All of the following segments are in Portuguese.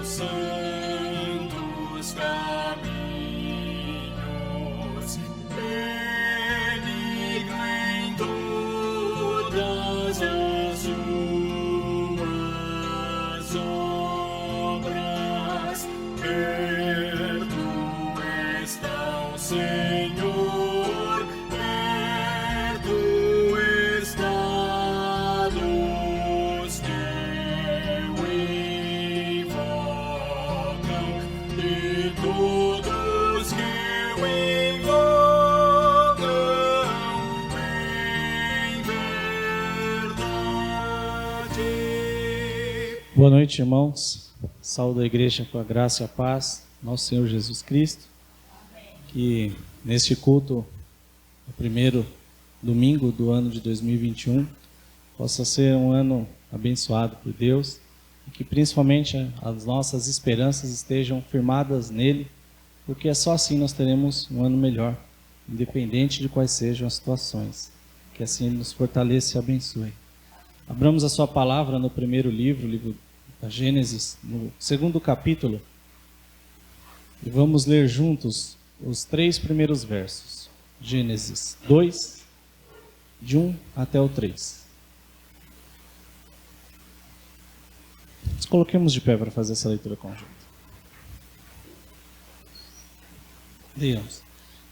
santos caminhos, benigno em todas as suas obras, perto está o Senhor, perto está dos que o invocam, de todos que o invocam em verdade. Boa noite, irmãos. Saúdo a igreja com a graça e a paz, nosso Senhor Jesus Cristo. Que neste culto, o primeiro domingo do ano de 2021, possa ser um ano abençoado por Deus e que principalmente as nossas esperanças estejam firmadas nele, porque é só assim nós teremos um ano melhor, independente de quais sejam as situações. Que assim Ele nos fortaleça e abençoe. Abramos a sua palavra no primeiro livro, o livro da Gênesis, no segundo capítulo, e vamos ler juntos os 3 primeiros versos. Gênesis 2, de 1 até o 3. Nos coloquemos de pé para fazer essa leitura conjunta. Deus.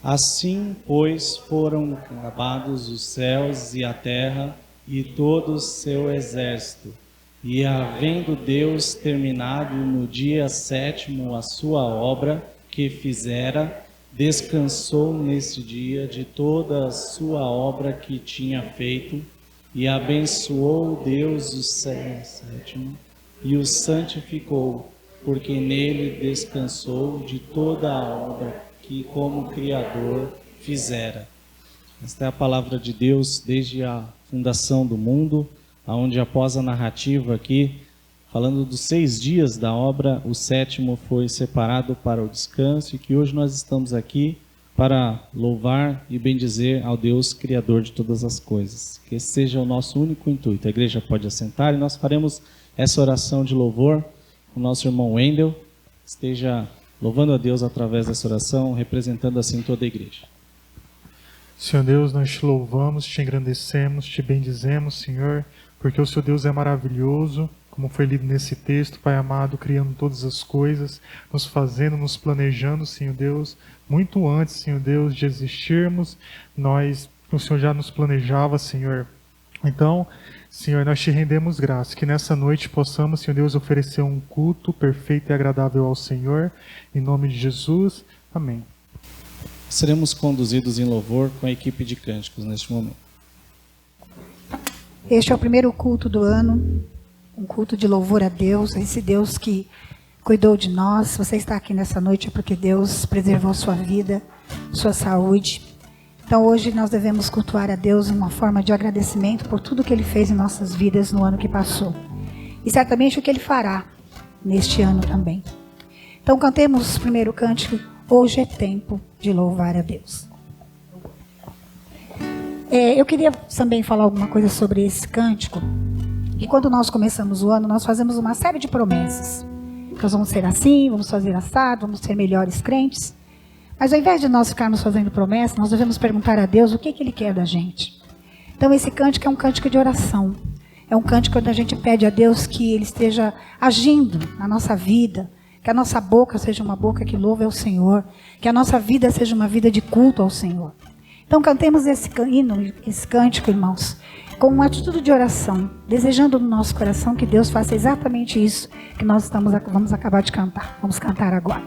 Assim, pois, foram acabados os céus e a terra e todo o seu exército. E havendo Deus terminado no dia 7º a sua obra que fizera, descansou nesse dia de toda a sua obra que tinha feito, e abençoou Deus o 7º, e o santificou, porque nele descansou de toda a obra que como Criador fizera. Esta é a palavra de Deus desde a fundação do mundo, onde após a narrativa aqui, falando dos 6 dias da obra, o 7º foi separado para o descanso, e que hoje nós estamos aqui para louvar e bendizer ao Deus Criador de todas as coisas. Que esse seja o nosso único intuito. A igreja pode assentar e nós faremos essa oração de louvor com o nosso irmão Wendel. Esteja louvando a Deus através dessa oração, representando assim toda a igreja. Senhor Deus, nós te louvamos, te engrandecemos, te bendizemos, Senhor, porque o Senhor Deus é maravilhoso, como foi lido nesse texto, Pai amado, criando todas as coisas, nos fazendo, nos planejando, Senhor Deus, muito antes, Senhor Deus, de existirmos, o Senhor já nos planejava, Senhor. Então, Senhor, nós te rendemos graça, que nessa noite possamos, Senhor Deus, oferecer um culto perfeito e agradável ao Senhor, em nome de Jesus, amém. Seremos conduzidos em louvor com a equipe de cânticos neste momento. Este é o primeiro culto do ano, um culto de louvor a Deus, esse Deus que cuidou de nós. Se você está aqui nessa noite é porque Deus preservou sua vida, sua saúde. Então hoje nós devemos cultuar a Deus em uma forma de agradecimento por tudo que Ele fez em nossas vidas no ano que passou. E certamente o que Ele fará neste ano também. Então cantemos o primeiro cântico, Hoje é Tempo de Louvar a Deus. Eu queria também falar alguma coisa sobre esse cântico. E quando nós começamos o ano, nós fazemos uma série de promessas. Nós vamos ser assim, vamos fazer assado, vamos ser melhores crentes. Mas ao invés de nós ficarmos fazendo promessas, nós devemos perguntar a Deus o que Ele quer da gente. Então esse cântico é um cântico de oração. É um cântico onde a gente pede a Deus que Ele esteja agindo na nossa vida. Que a nossa boca seja uma boca que louve ao Senhor. Que a nossa vida seja uma vida de culto ao Senhor. Então cantemos esse hino, esse cântico, irmãos, com uma atitude de oração, desejando no nosso coração que Deus faça exatamente isso que nós vamos acabar de cantar. Vamos cantar agora.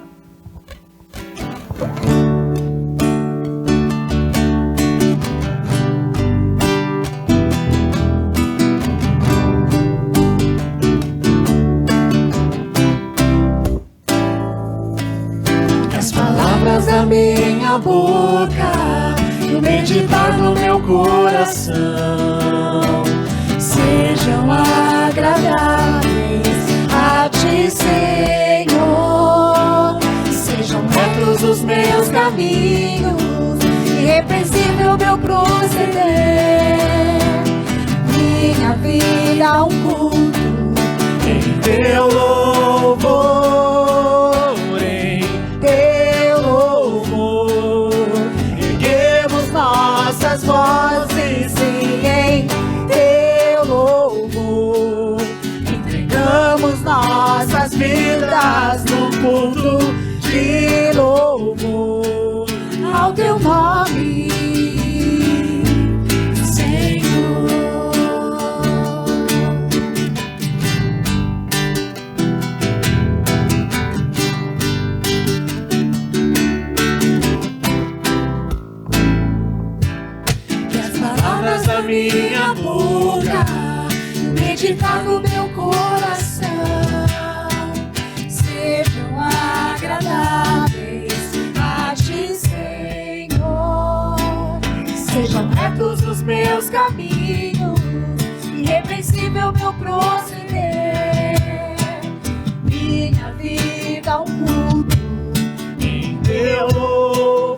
Que as palavras da minha boca e o meditar no meu coração sejam agradáveis a Ti, Senhor. Sejam retos os meus caminhos, irrepreensível meu proceder. Minha vida um culto em Teu louvor. nossas vidas no culto de louvor ao teu nome, Senhor. Que as palavras da minha boca, meditar no meu coração, sejam agradáveis a ti, Senhor. Sejam retos os meus caminhos, irrepreensível meu proceder. Minha vida um culto em teu louvor,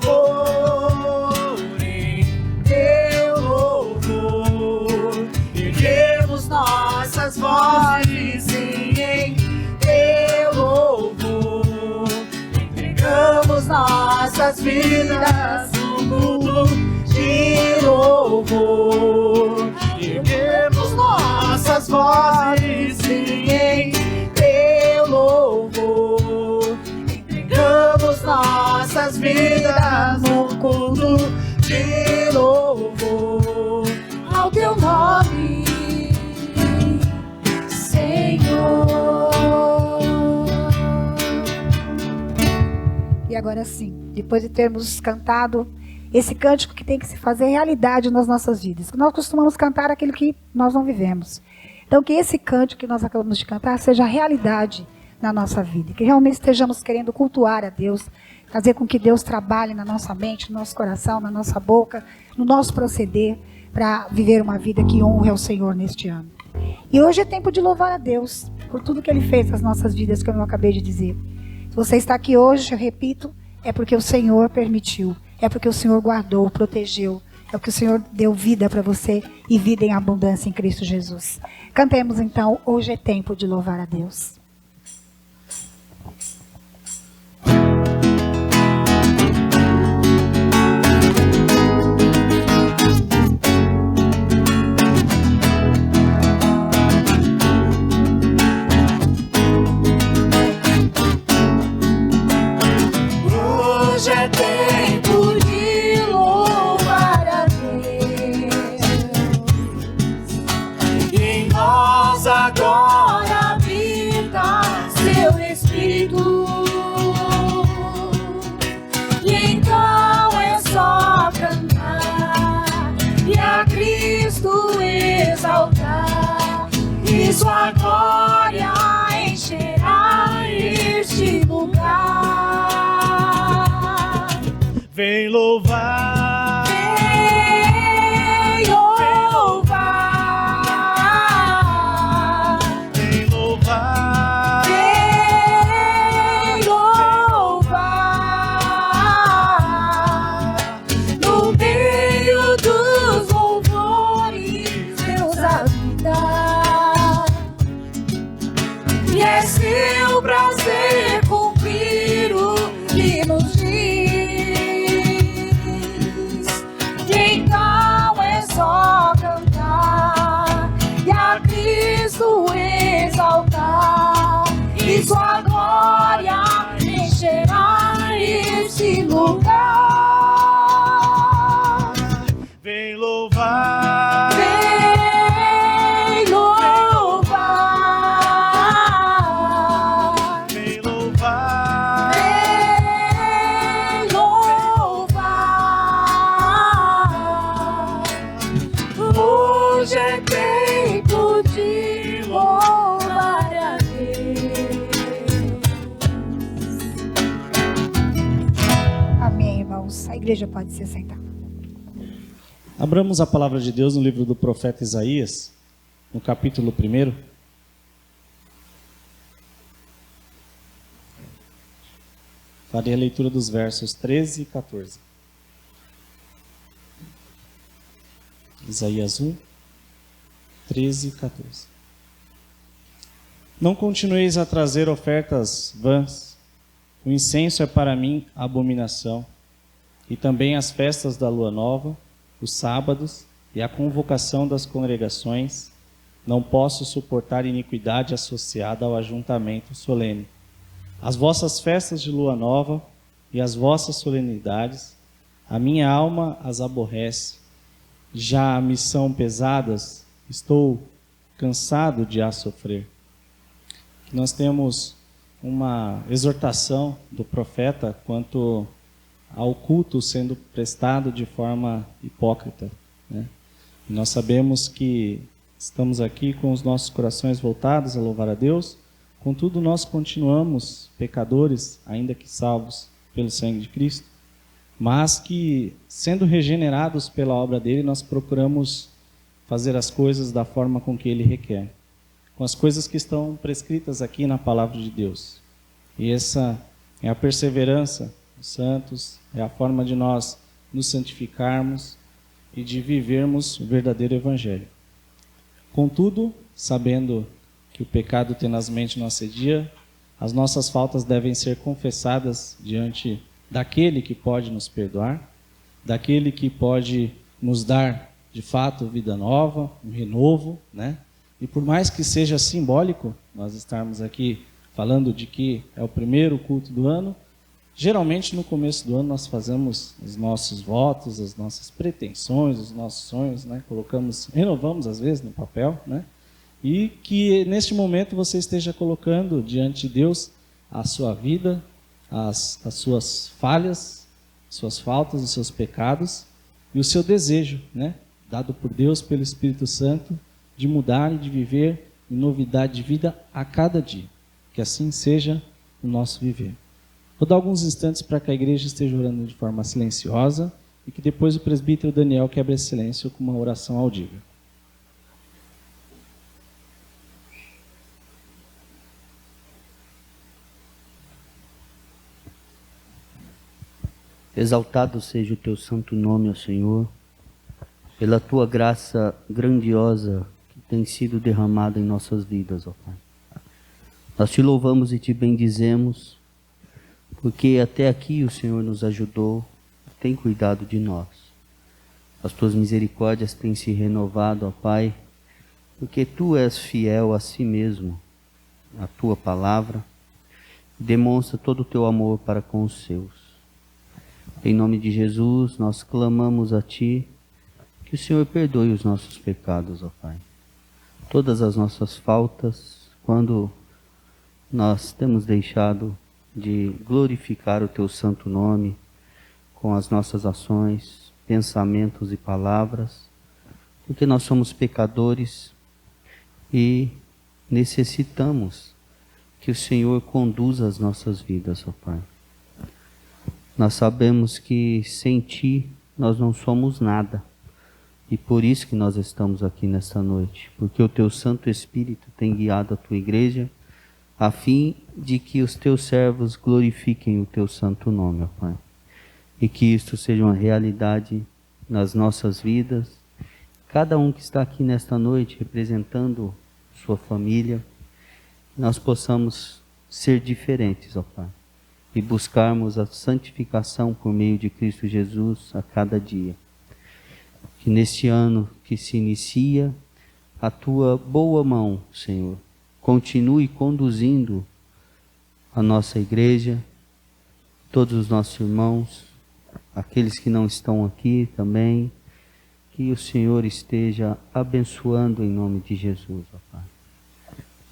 em teu louvor. Erguemos nossas vozes em teu louvor. Entregamos nossas vidas no culto de louvor. Erguemos nossas vozes em teu louvor. Entregamos nossas vidas no culto de louvor ao teu nome, Senhor. E agora sim, depois de termos cantado esse cântico que tem que se fazer realidade nas nossas vidas. Nós costumamos cantar aquilo que nós não vivemos. Então que esse cântico que nós acabamos de cantar seja realidade na nossa vida. Que realmente estejamos querendo cultuar a Deus, fazer com que Deus trabalhe na nossa mente, no nosso coração, na nossa boca, no nosso proceder, para viver uma vida que honre ao Senhor neste ano. E hoje é tempo de louvar a Deus por tudo que Ele fez nas nossas vidas, que eu não acabei de dizer. Se você está aqui hoje, eu repito, é porque o Senhor permitiu, é porque o Senhor guardou, protegeu, é porque o Senhor deu vida para você e vida em abundância em Cristo Jesus. Cantemos então, hoje é tempo de louvar a Deus. Hoje é tempo de louvar a Deus. Em nós agora habita seu Espírito. E então é só cantar e a Cristo exaltar, e sua glória encherá este lugar. Vem louvar, Vem louvar, vem louvar, vem louvar, no meio dos louvores Deus habita, e é seu prazer cumprir o que nos diz. Então é só cantar e a Cristo exaltar, e sua glória encherá este lugar. vem louvar, Vem louvar, vem louvar, vem louvar. Hoje é tempo de louvar a Deus. Amém, irmãos. A igreja pode se sentar. Abramos a palavra de Deus no livro do profeta Isaías, no capítulo 1. Farei a leitura dos versos 13 e 14. Isaías 1, 13 e 14. Não continueis a trazer ofertas vãs. O incenso é para mim abominação. E também as festas da lua nova, os sábados e a convocação das congregações, Não posso suportar iniquidade associada ao ajuntamento solene. As vossas festas de lua nova e as vossas solenidades, a minha alma as aborrece. Já me são pesadas, estou cansado de as sofrer. Nós temos uma exortação do profeta quanto ao culto sendo prestado de forma hipócrita, né? E nós sabemos que estamos aqui com os nossos corações voltados a louvar a Deus, contudo nós continuamos pecadores, ainda que salvos pelo sangue de Cristo, mas que, sendo regenerados pela obra dele, nós procuramos fazer as coisas da forma com que ele requer, com as coisas que estão prescritas aqui na palavra de Deus. E essa é a perseverança dos santos, é a forma de nós nos santificarmos e de vivermos o verdadeiro evangelho. Contudo, sabendo que o pecado tenazmente nos assedia, as nossas faltas devem ser confessadas diante daquele que pode nos perdoar, daquele que pode nos dar, de fato, vida nova, um renovo, né? E por mais que seja simbólico nós estarmos aqui falando de que é o primeiro culto do ano, geralmente no começo do ano nós fazemos os nossos votos, as nossas pretensões, os nossos sonhos, né? Renovamos às vezes no papel, né? E que neste momento você esteja colocando diante de Deus a sua vida, as suas falhas, suas faltas, os seus pecados e o seu desejo, né? Dado por Deus, pelo Espírito Santo, de mudar e de viver em novidade de vida a cada dia. Que assim seja o nosso viver. Vou dar alguns instantes para que a igreja esteja orando de forma silenciosa e que depois o presbítero Daniel quebre esse silêncio com uma oração audível. Exaltado seja o teu santo nome, ó Senhor, pela tua graça grandiosa que tem sido derramada em nossas vidas, ó Pai. Nós te louvamos e te bendizemos, porque até aqui o Senhor nos ajudou, tem cuidado de nós. As tuas misericórdias têm se renovado, ó Pai, porque tu és fiel a si mesmo, a tua palavra, demonstra todo o teu amor para com os seus. Em nome de Jesus, nós clamamos a Ti, que o Senhor perdoe os nossos pecados, ó Pai. Todas as nossas faltas, quando nós temos deixado de glorificar o Teu santo nome com as nossas ações, pensamentos e palavras, porque nós somos pecadores e necessitamos que o Senhor conduza as nossas vidas, ó Pai. Nós sabemos que sem Ti nós não somos nada. E por isso que nós estamos aqui nesta noite. Porque o Teu Santo Espírito tem guiado a Tua igreja a fim de que os Teus servos glorifiquem o Teu santo nome, ó Pai. E que isto seja uma realidade nas nossas vidas. Cada um que está aqui nesta noite representando sua família, nós possamos ser diferentes, ó Pai. E buscarmos a santificação por meio de Cristo Jesus a cada dia. Que neste ano que se inicia, a Tua boa mão, Senhor, continue conduzindo a nossa igreja, todos os nossos irmãos, aqueles que não estão aqui também, que o Senhor esteja abençoando em nome de Jesus, ó Pai.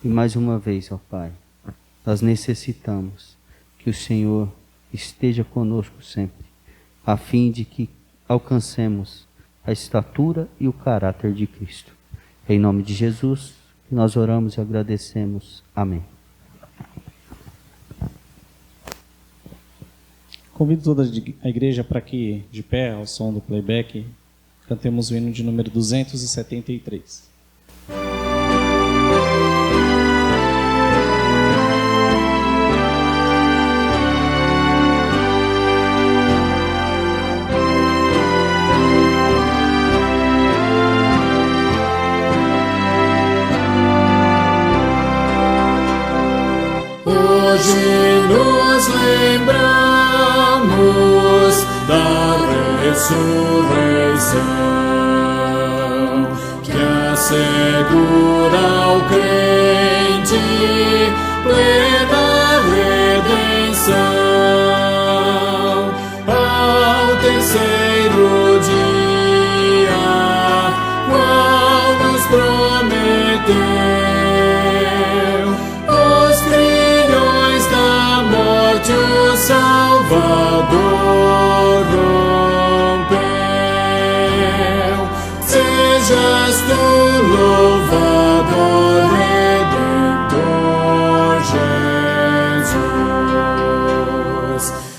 E mais uma vez, ó Pai, nós necessitamos que o Senhor esteja conosco sempre, a fim de que alcancemos a estatura e o caráter de Cristo. Em nome de Jesus, nós oramos e agradecemos. Amém. Convido toda a igreja para que, de pé, ao som do playback, cantemos o hino de número 273. Hoje nos lembramos da ressurreição, que a assegura ao crente plena redenção. Ao terceiro dia, qual nos prometeu, os grilhões da morte o Salvador rompeu. Sejas tu louvado, Redentor Jesus,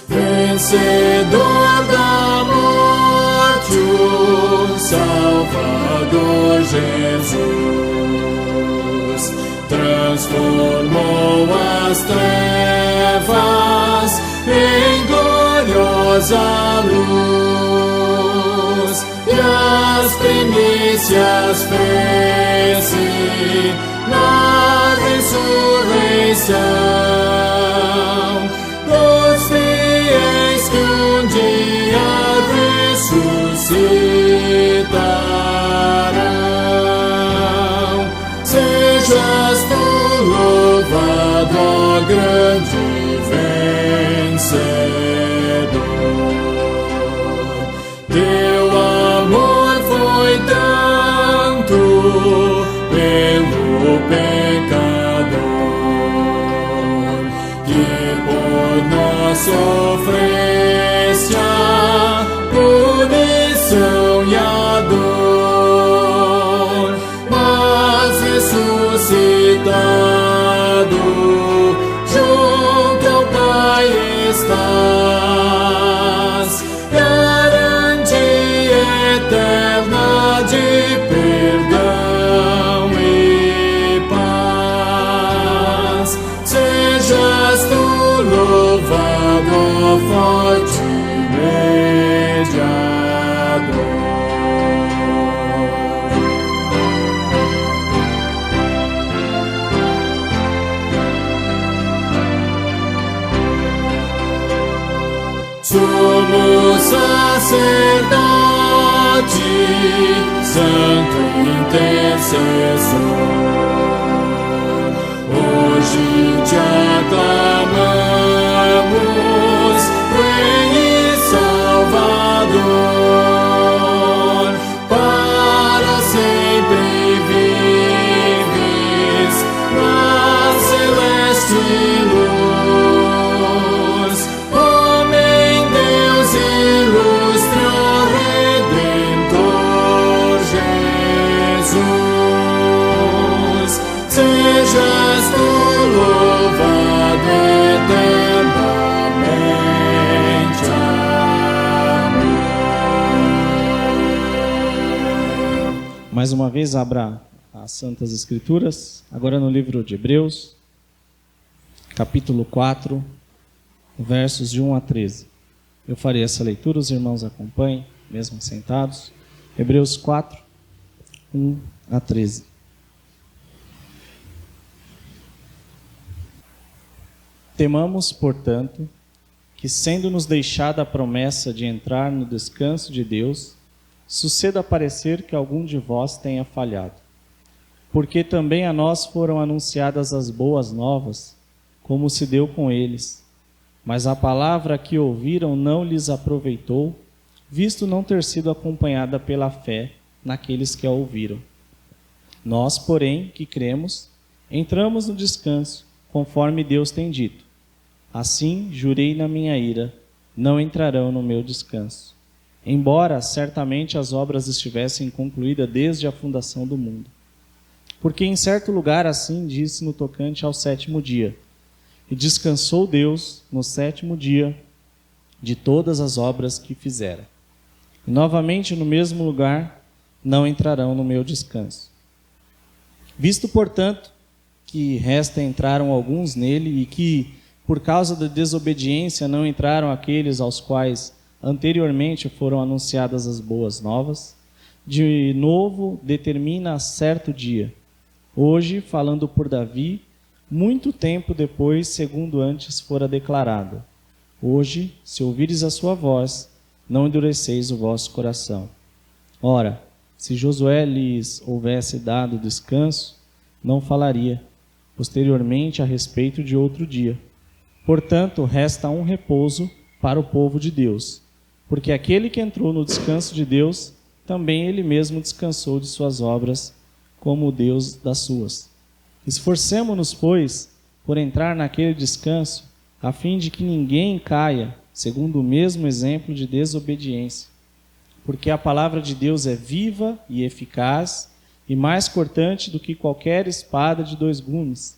vencedor da morte, o Salvador Jesus, transformou as trevas em gloriosa luz, e as primícias fez-se na ressurreição dos fiéis que um dia ressuscitarão. Sejas tu louvado, ó grande vencedor. Teu amor foi tanto pelo pecador, que por nós sofreste a punição e a dor, mas ressuscitado junto ao Pai estás, garantia eterna de perdão e paz. Sejas tu louvado, ó forte mediador. Sumo sacerdote, santo intercessor, hoje te aclamamos, Rei e Salvador. Para sempre vives na celeste luz, homem, Deus ilustre, ó Redentor Jesus. Sejas tu louvado eternamente. Amém. Mais uma vez, abra as Santas Escrituras, agora no livro de Hebreus, capítulo 4, versos de 1 a 13. Eu farei essa leitura, os irmãos acompanhem, mesmo sentados. Hebreus 4, 1 a 13. Temamos, portanto, que, sendo-nos deixada a promessa de entrar no descanso de Deus, suceda parecer que algum de vós tenha falhado. Porque também a nós foram anunciadas as boas novas, como se deu com eles. Mas a palavra que ouviram não lhes aproveitou, visto não ter sido acompanhada pela fé naqueles que a ouviram. Nós, porém, que cremos, entramos no descanso, conforme Deus tem dito. Assim, jurei na minha ira, não entrarão no meu descanso. Embora certamente as obras estivessem concluídas desde a fundação do mundo. Porque em certo lugar assim disse no tocante ao sétimo dia, e descansou Deus no sétimo dia de todas as obras que fizera. E novamente no mesmo lugar não entrarão no meu descanso. Visto, portanto, que resta entraram alguns nele e que, por causa da desobediência, não entraram aqueles aos quais anteriormente foram anunciadas as boas novas, de novo determina certo dia, hoje, falando por Davi, muito tempo depois, segundo antes fora declarado. Hoje, se ouvires a sua voz, não endureceis o vosso coração. Ora, Se Josué lhes houvesse dado descanso, não falaria posteriormente a respeito de outro dia. Portanto, resta um repouso para o povo de Deus, porque aquele que entrou no descanso de Deus, também ele mesmo descansou de suas obras, como o Deus das suas. Esforcemo-nos, pois, por entrar naquele descanso, a fim de que ninguém caia, segundo o mesmo exemplo de desobediência. Porque a palavra de Deus é viva e eficaz, e mais cortante do que qualquer espada de 2 gumes,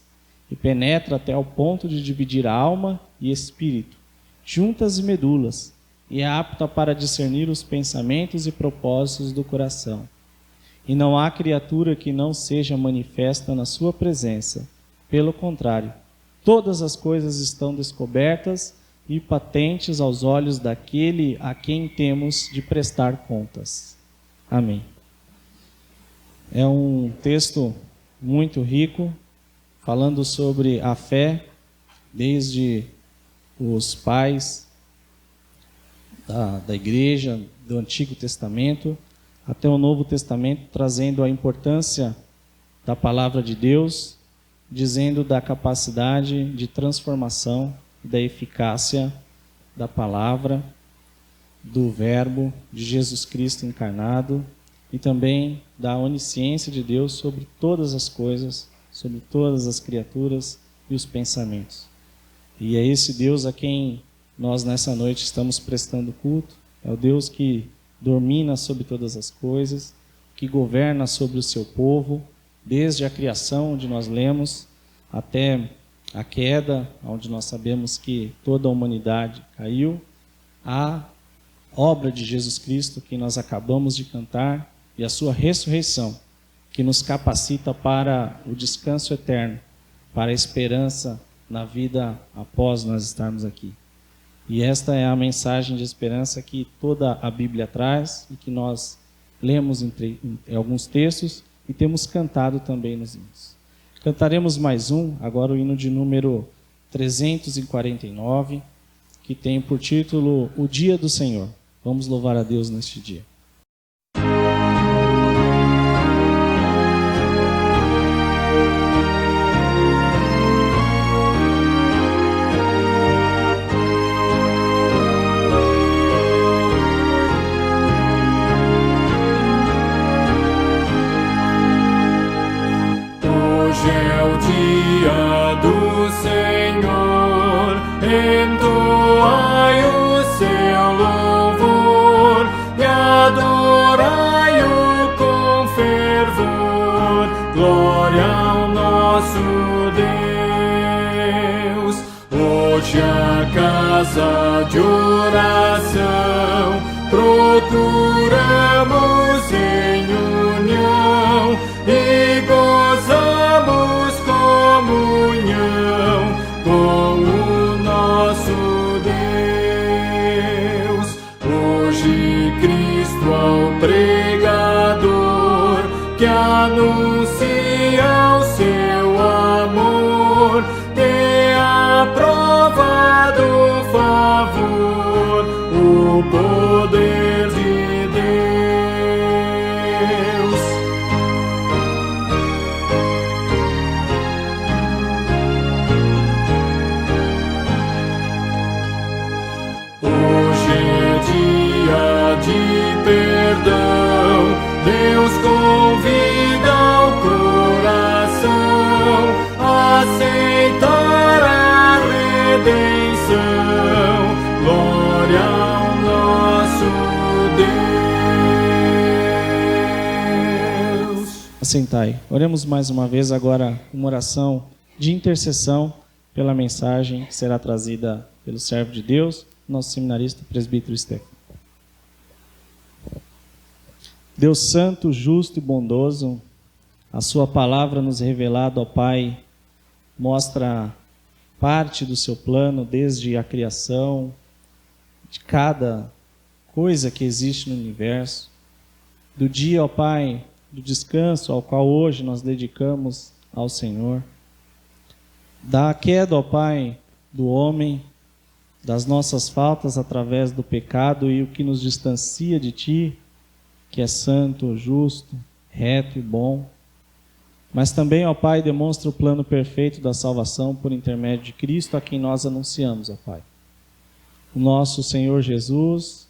e penetra até ao ponto de dividir alma e espírito, juntas e medulas, e é apta para discernir os pensamentos e propósitos do coração. E não há criatura que não seja manifesta na sua presença. Pelo contrário, todas as coisas estão descobertas e patentes aos olhos daquele a quem temos de prestar contas. Amém. É um texto muito rico, falando sobre a fé, desde os pais da igreja, do Antigo Testamento, até o Novo Testamento, trazendo a importância da palavra de Deus, dizendo da capacidade de transformação, da eficácia da palavra, do Verbo, de Jesus Cristo encarnado, e também da onisciência de Deus sobre todas as coisas, sobre todas as criaturas e os pensamentos. E é esse Deus a quem nós nessa noite estamos prestando culto, é o Deus que domina sobre todas as coisas, que governa sobre o seu povo, desde a criação, onde nós lemos, até a queda, onde nós sabemos que toda a humanidade caiu, a obra de Jesus Cristo, que nós acabamos de cantar, e a sua ressurreição, que nos capacita para o descanso eterno, para a esperança na vida após nós estarmos aqui. E esta é a mensagem de esperança que toda a Bíblia traz e que nós lemos em alguns textos e temos cantado também nos hinos. Cantaremos mais agora o hino de número 349, que tem por título O Dia do Senhor. Vamos louvar a Deus neste dia. Entoai o seu louvor e adorai-o com fervor. Glória ao nosso Deus. Hoje a casa de oração procuramos em união e gozamos comunhão com o nosso Deus. Hoje Cristo ao pregador que anuncia o seu amor, tem aprovado o favor, o poder de Deus. Hoje é dia de perdão, Deus convida o coração a aceitar a redenção. Glória ao nosso Deus. Assentai. Oremos mais uma vez agora uma oração de intercessão pela mensagem que será trazida pelo servo de Deus, nosso seminarista presbítero Stefano. Deus santo, justo e bondoso, a sua palavra nos revelada, ó Pai, mostra parte do seu plano desde a criação, de cada coisa que existe no universo, do dia, ó Pai, do descanso ao qual hoje nós dedicamos ao Senhor, da queda, ó Pai, do homem, das nossas faltas através do pecado e o que nos distancia de Ti, que é santo, justo, reto e bom. Mas também, ó Pai, demonstra o plano perfeito da salvação por intermédio de Cristo, a quem nós anunciamos, ó Pai. O nosso Senhor Jesus,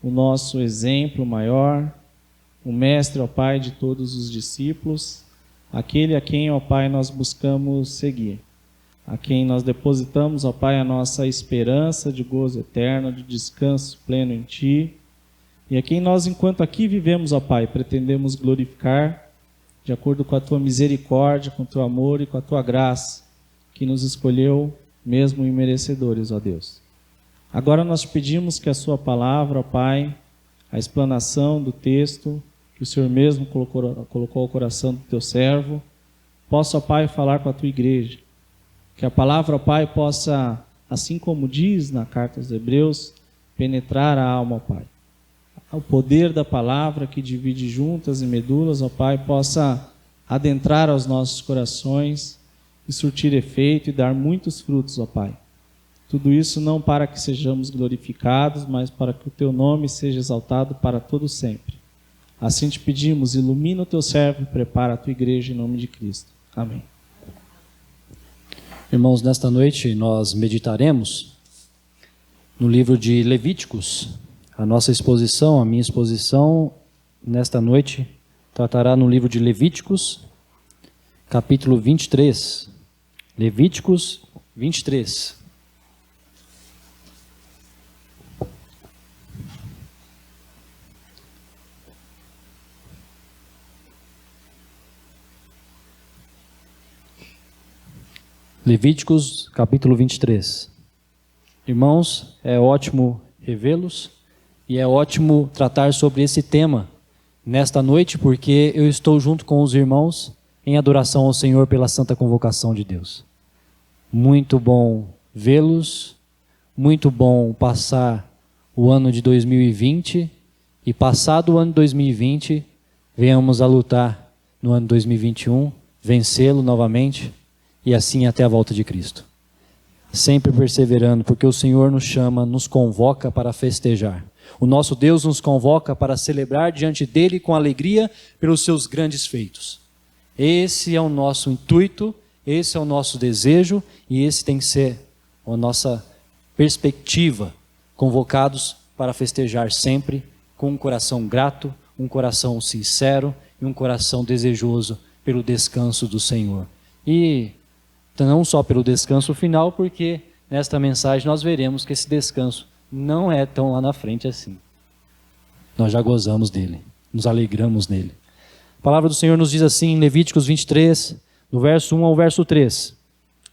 o nosso exemplo maior, o mestre, ó Pai, de todos os discípulos, aquele a quem, ó Pai, nós buscamos seguir, a quem nós depositamos, ó Pai, a nossa esperança de gozo eterno, de descanso pleno em Ti, e a quem nós, enquanto aqui vivemos, ó Pai, pretendemos glorificar de acordo com a Tua misericórdia, com o Teu amor e com a Tua graça, que nos escolheu mesmo imerecedores, ó Deus. Agora nós pedimos que a Sua palavra, ó Pai, a explanação do texto, que o Senhor mesmo colocou ao coração do Teu servo, possa, ó Pai, falar com a Tua igreja. Que a palavra, ó Pai, possa, assim como diz na carta aos Hebreus, penetrar a alma, ó Pai. O poder da palavra que divide juntas e medulas, ó Pai, possa adentrar aos nossos corações e surtir efeito e dar muitos frutos, ó Pai. Tudo isso não para que sejamos glorificados, mas para que o Teu nome seja exaltado para todo sempre. Assim te pedimos, ilumina o Teu servo e prepara a Tua igreja em nome de Cristo. Amém. Irmãos, nesta noite nós meditaremos no livro de Levíticos. A nossa exposição, a minha exposição, nesta noite, tratará no livro de Levíticos, capítulo 23. Levíticos 23. Levíticos, capítulo 23. Irmãos, é ótimo revê-los. E é ótimo tratar sobre esse tema nesta noite, porque eu estou junto com os irmãos em adoração ao Senhor pela santa convocação de Deus. Muito bom vê-los, muito bom passar o ano de 2020 e passado o ano de 2020, venhamos a lutar no ano de 2021, vencê-lo novamente e assim até a volta de Cristo. Sempre perseverando, porque o Senhor nos chama, nos convoca para festejar. O nosso Deus nos convoca para celebrar diante dele com alegria pelos seus grandes feitos. Esse é o nosso intuito, esse é o nosso desejo e esse tem que ser a nossa perspectiva, convocados para festejar sempre com um coração grato, um coração sincero e um coração desejoso pelo descanso do Senhor. E não só pelo descanso final, porque nesta mensagem nós veremos que esse descanso não é tão lá na frente assim. Nós já gozamos dele, nos alegramos nele. A palavra do Senhor nos diz assim em Levíticos 23, do verso 1 ao verso 3.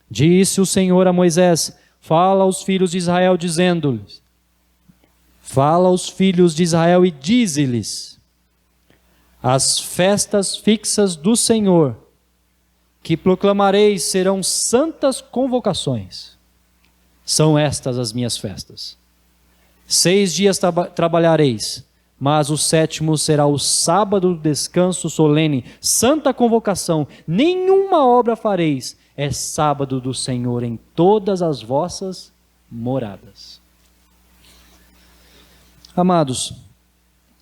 Disse o Senhor a Moisés, fala aos filhos de Israel dizendo-lhes, fala aos filhos de Israel e dize-lhes, as festas fixas do Senhor, que proclamareis serão santas convocações. São estas as minhas festas. 6 dias trabalhareis, mas o 7º será o sábado do descanso solene, santa convocação. Nenhuma obra fareis, é sábado do Senhor em todas as vossas moradas. Amados,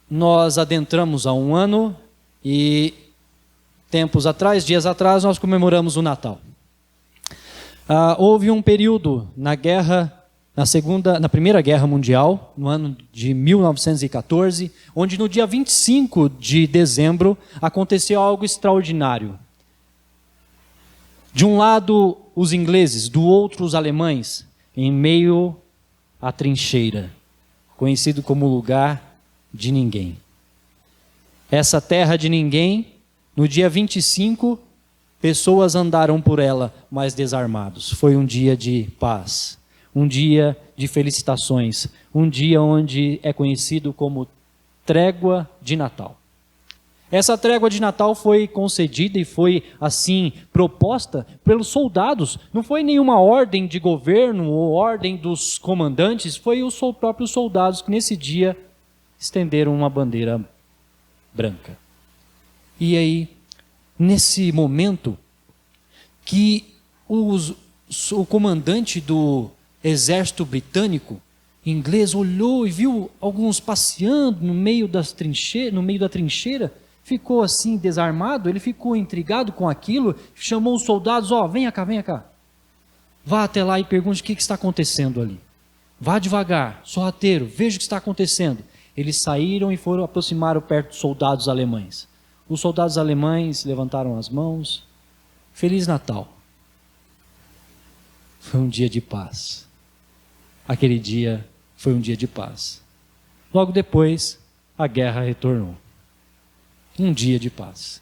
nós adentramos há um ano e dias atrás, nós comemoramos o Natal. Houve um período na Primeira Guerra Mundial, no ano de 1914, onde no dia 25 de dezembro aconteceu algo extraordinário. De um lado, os ingleses, do outro, os alemães, em meio à trincheira, conhecido como lugar de ninguém. Essa terra de ninguém, no dia 25, pessoas andaram por ela, mas desarmados. Foi um dia de paz, um dia de felicitações, um dia onde é conhecido como trégua de Natal. Essa trégua de Natal foi concedida e foi, assim, proposta pelos soldados. Não foi nenhuma ordem de governo ou ordem dos comandantes, foi os próprios soldados que nesse dia estenderam uma bandeira branca. E aí, nesse momento, que o comandante do exército britânico inglês olhou e viu alguns passeando no meio da trincheira, ficou assim desarmado, ele ficou intrigado com aquilo, chamou os soldados, venha cá. Vá até lá e pergunte o que está acontecendo ali. Vá devagar, sorrateiro, veja o que está acontecendo. Eles saíram e aproximaram perto dos soldados alemães. Os soldados alemães levantaram as mãos. Feliz Natal. Foi um dia de paz. Aquele dia foi um dia de paz. Logo depois, a guerra retornou. Um dia de paz.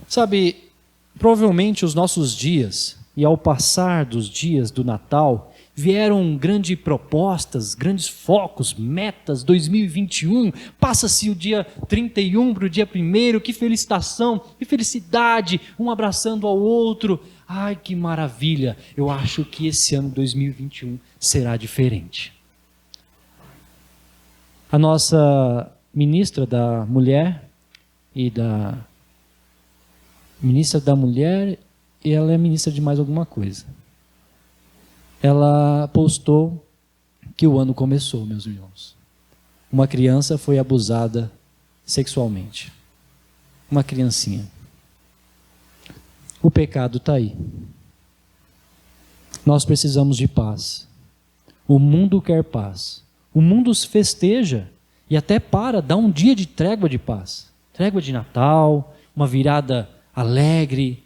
Sabe, provavelmente os nossos dias, e ao passar dos dias do Natal, vieram grandes propostas, grandes focos, metas, 2021, passa-se o dia 31 para o dia 1º, que felicitação, que felicidade, um abraçando ao outro. Ai, que maravilha, eu acho que esse ano 2021 será diferente. A nossa ministra da Mulher, ela é ministra de mais alguma coisa. Ela postou que o ano começou, meus irmãos. Uma criança foi abusada sexualmente. Uma criancinha. O pecado está aí. Nós precisamos de paz. O mundo quer paz. O mundo festeja e até dá um dia de trégua de paz. Trégua de Natal, uma virada alegre.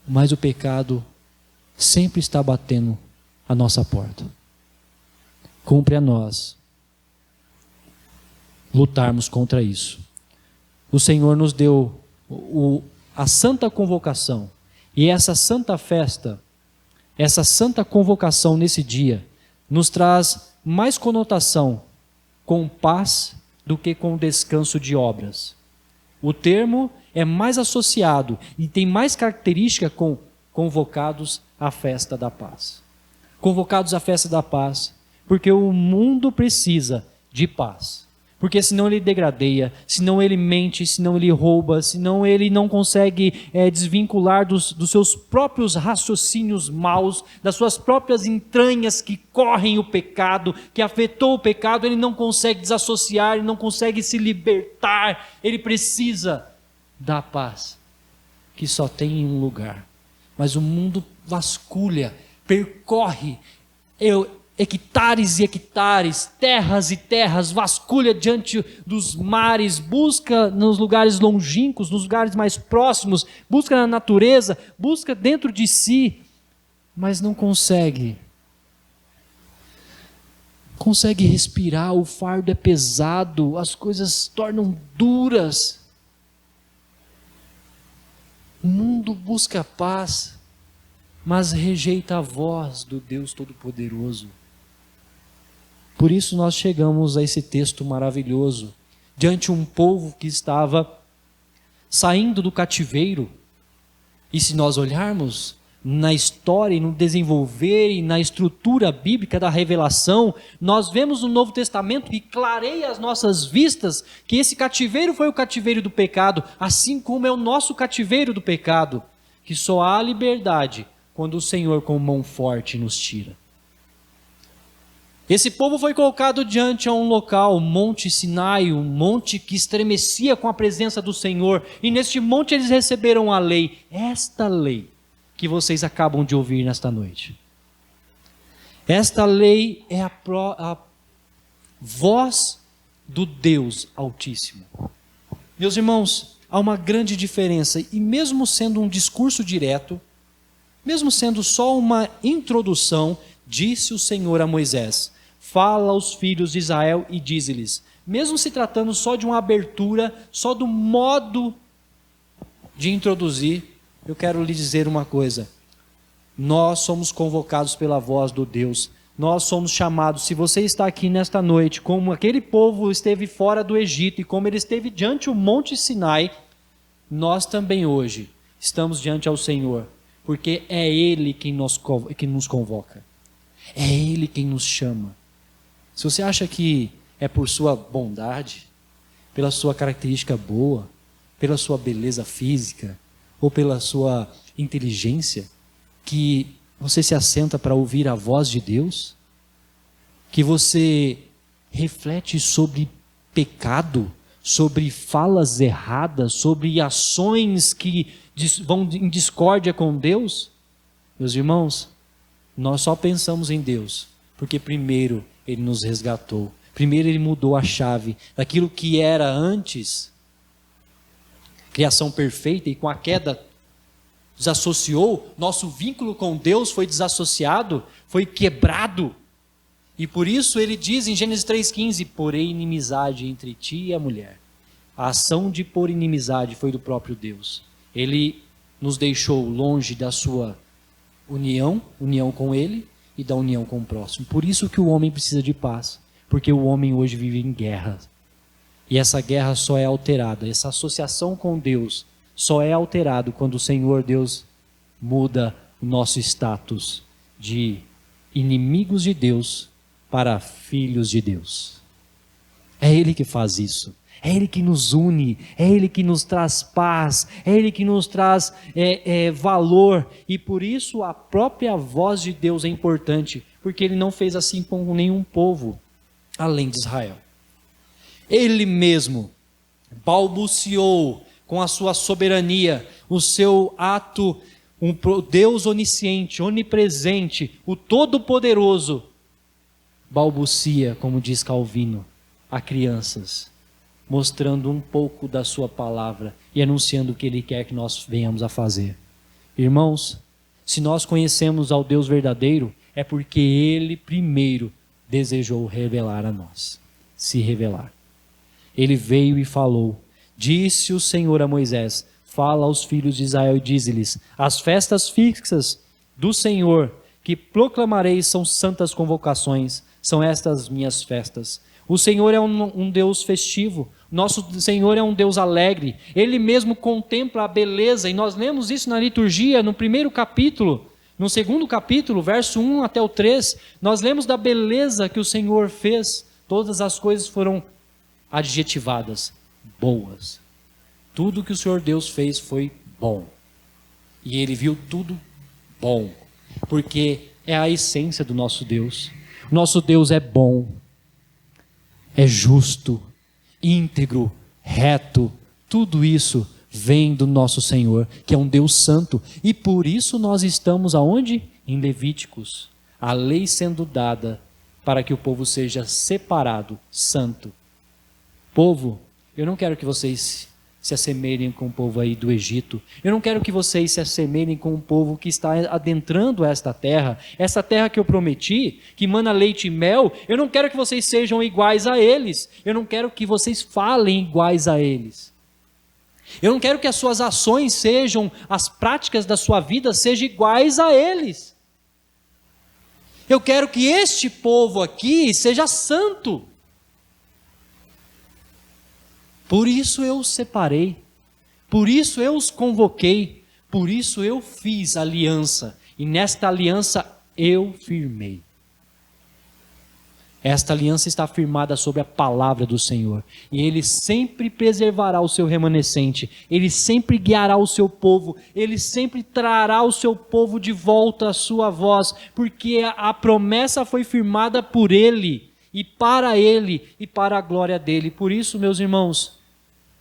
Mas o pecado sempre está batendo a nossa porta. Cumpre a nós lutarmos contra isso. O Senhor nos deu a santa convocação, e essa santa festa, essa santa convocação nesse dia, nos traz mais conotação com paz do que com descanso de obras. O termo é mais associado e tem mais característica com convocados à festa da paz. Convocados à festa da paz, porque o mundo precisa de paz. Porque senão ele degradeia, senão ele mente, senão ele rouba, senão ele não consegue desvincular dos seus próprios raciocínios maus, das suas próprias entranhas que correm o pecado, que afetou o pecado, ele não consegue desassociar, ele não consegue se libertar, ele precisa da paz, que só tem em um lugar. Mas o mundo vasculha, percorre hectares e hectares, terras e terras, vasculha diante dos mares, busca nos lugares longínquos, nos lugares mais próximos, busca na natureza, busca dentro de si, mas não consegue respirar, o fardo é pesado, as coisas se tornam duras. O mundo busca paz, mas rejeita a voz do Deus Todo-Poderoso. Por isso nós chegamos a esse texto maravilhoso, diante de um povo que estava saindo do cativeiro. E se nós olharmos na história e no desenvolver e na estrutura bíblica da revelação, nós vemos no Novo Testamento que clareia as nossas vistas que esse cativeiro foi o cativeiro do pecado, assim como é o nosso cativeiro do pecado, que só há liberdade quando o Senhor com mão forte nos tira. Esse povo foi colocado diante a um local, o Monte Sinai, um monte que estremecia com a presença do Senhor, e neste monte eles receberam a lei, esta lei que vocês acabam de ouvir nesta noite. Esta lei é a voz do Deus Altíssimo. Meus irmãos, há uma grande diferença, e mesmo sendo um discurso direto, mesmo sendo só uma introdução, disse o Senhor a Moisés: fala aos filhos de Israel e dize-lhes, mesmo se tratando só de uma abertura, só do modo de introduzir, eu quero lhe dizer uma coisa: nós somos convocados pela voz do Deus, nós somos chamados. Se você está aqui nesta noite, como aquele povo esteve fora do Egito e como ele esteve diante do Monte Sinai, nós também hoje estamos diante ao Senhor, porque é Ele quem nos convoca, é Ele quem nos chama. Se você acha que é por sua bondade, pela sua característica boa, pela sua beleza física, ou pela sua inteligência, que você se assenta para ouvir a voz de Deus, que você reflete sobre pecado, sobre falas erradas, sobre ações que vão em discórdia com Deus? Meus irmãos, nós só pensamos em Deus porque primeiro Ele nos resgatou. Primeiro Ele mudou a chave daquilo que era antes criação perfeita, e com a queda desassociou, nosso vínculo com Deus foi desassociado, foi quebrado. E por isso ele diz em Gênesis 3,15: porém inimizade entre ti e a mulher. A ação de pôr inimizade foi do próprio Deus. Ele nos deixou longe da sua união com Ele e da união com o próximo. Por isso que o homem precisa de paz, porque o homem hoje vive em guerra. E essa guerra só é alterada, essa associação com Deus só é alterado quando o Senhor Deus muda o nosso status de inimigos de Deus para filhos de Deus. É Ele que faz isso. É Ele que nos une, é Ele que nos traz paz, é Ele que nos traz valor. E por isso a própria voz de Deus é importante, porque Ele não fez assim com nenhum povo além de Israel. Ele mesmo balbuciou com a sua soberania, o seu ato, o Deus onisciente, onipresente, o Todo-Poderoso, balbucia, como diz Calvino, a crianças, mostrando um pouco da sua palavra e anunciando o que Ele quer que nós venhamos a fazer. Irmãos, se nós conhecemos ao Deus verdadeiro, é porque Ele primeiro desejou revelar a nós, se revelar. Ele veio e falou: disse o Senhor a Moisés, fala aos filhos de Israel e dize-lhes: as festas fixas do Senhor que proclamareis são santas convocações, são estas minhas festas. O Senhor é um Deus festivo, nosso Senhor é um Deus alegre, Ele mesmo contempla a beleza, e nós lemos isso na liturgia, no primeiro capítulo, no segundo capítulo, verso 1 até o 3, nós lemos da beleza que o Senhor fez, todas as coisas foram adjetivadas, boas. Tudo que o Senhor Deus fez foi bom, e Ele viu tudo bom, porque é a essência do nosso Deus. Nosso Deus é bom, é justo, íntegro, reto, tudo isso vem do nosso Senhor, que é um Deus santo, e por isso nós estamos aonde? Em Levíticos, a lei sendo dada para que o povo seja separado, santo. Povo, eu não quero que vocês se assemelhem com o povo aí do Egito, eu não quero que vocês se assemelhem com o povo que está adentrando esta terra que eu prometi, que mana leite e mel. Eu não quero que vocês sejam iguais a eles, eu não quero que vocês falem iguais a eles, eu não quero que as suas ações sejam, as práticas da sua vida sejam iguais a eles. Eu quero que este povo aqui seja santo. Por isso eu os separei, por isso eu os convoquei, por isso eu fiz aliança, e nesta aliança eu firmei. Esta aliança está firmada sobre a palavra do Senhor, e Ele sempre preservará o seu remanescente, Ele sempre guiará o seu povo, Ele sempre trará o seu povo de volta à sua voz, porque a promessa foi firmada por Ele, e para a glória dEle. Por isso, meus irmãos,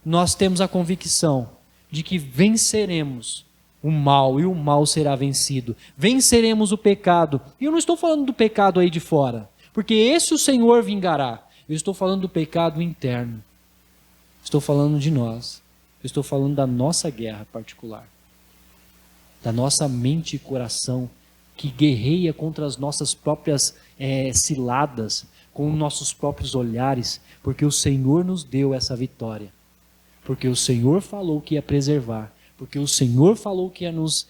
nós temos a convicção de que venceremos o mal, e o mal será vencido. Venceremos o pecado. E eu não estou falando do pecado aí de fora, porque esse o Senhor vingará. Eu estou falando do pecado interno. Estou falando de nós. Eu estou falando da nossa guerra particular. Da nossa mente e coração que guerreia contra as nossas próprias ciladas, com nossos próprios olhares, porque o Senhor nos deu essa vitória. Porque o Senhor falou que ia preservar, porque o Senhor falou que ia nos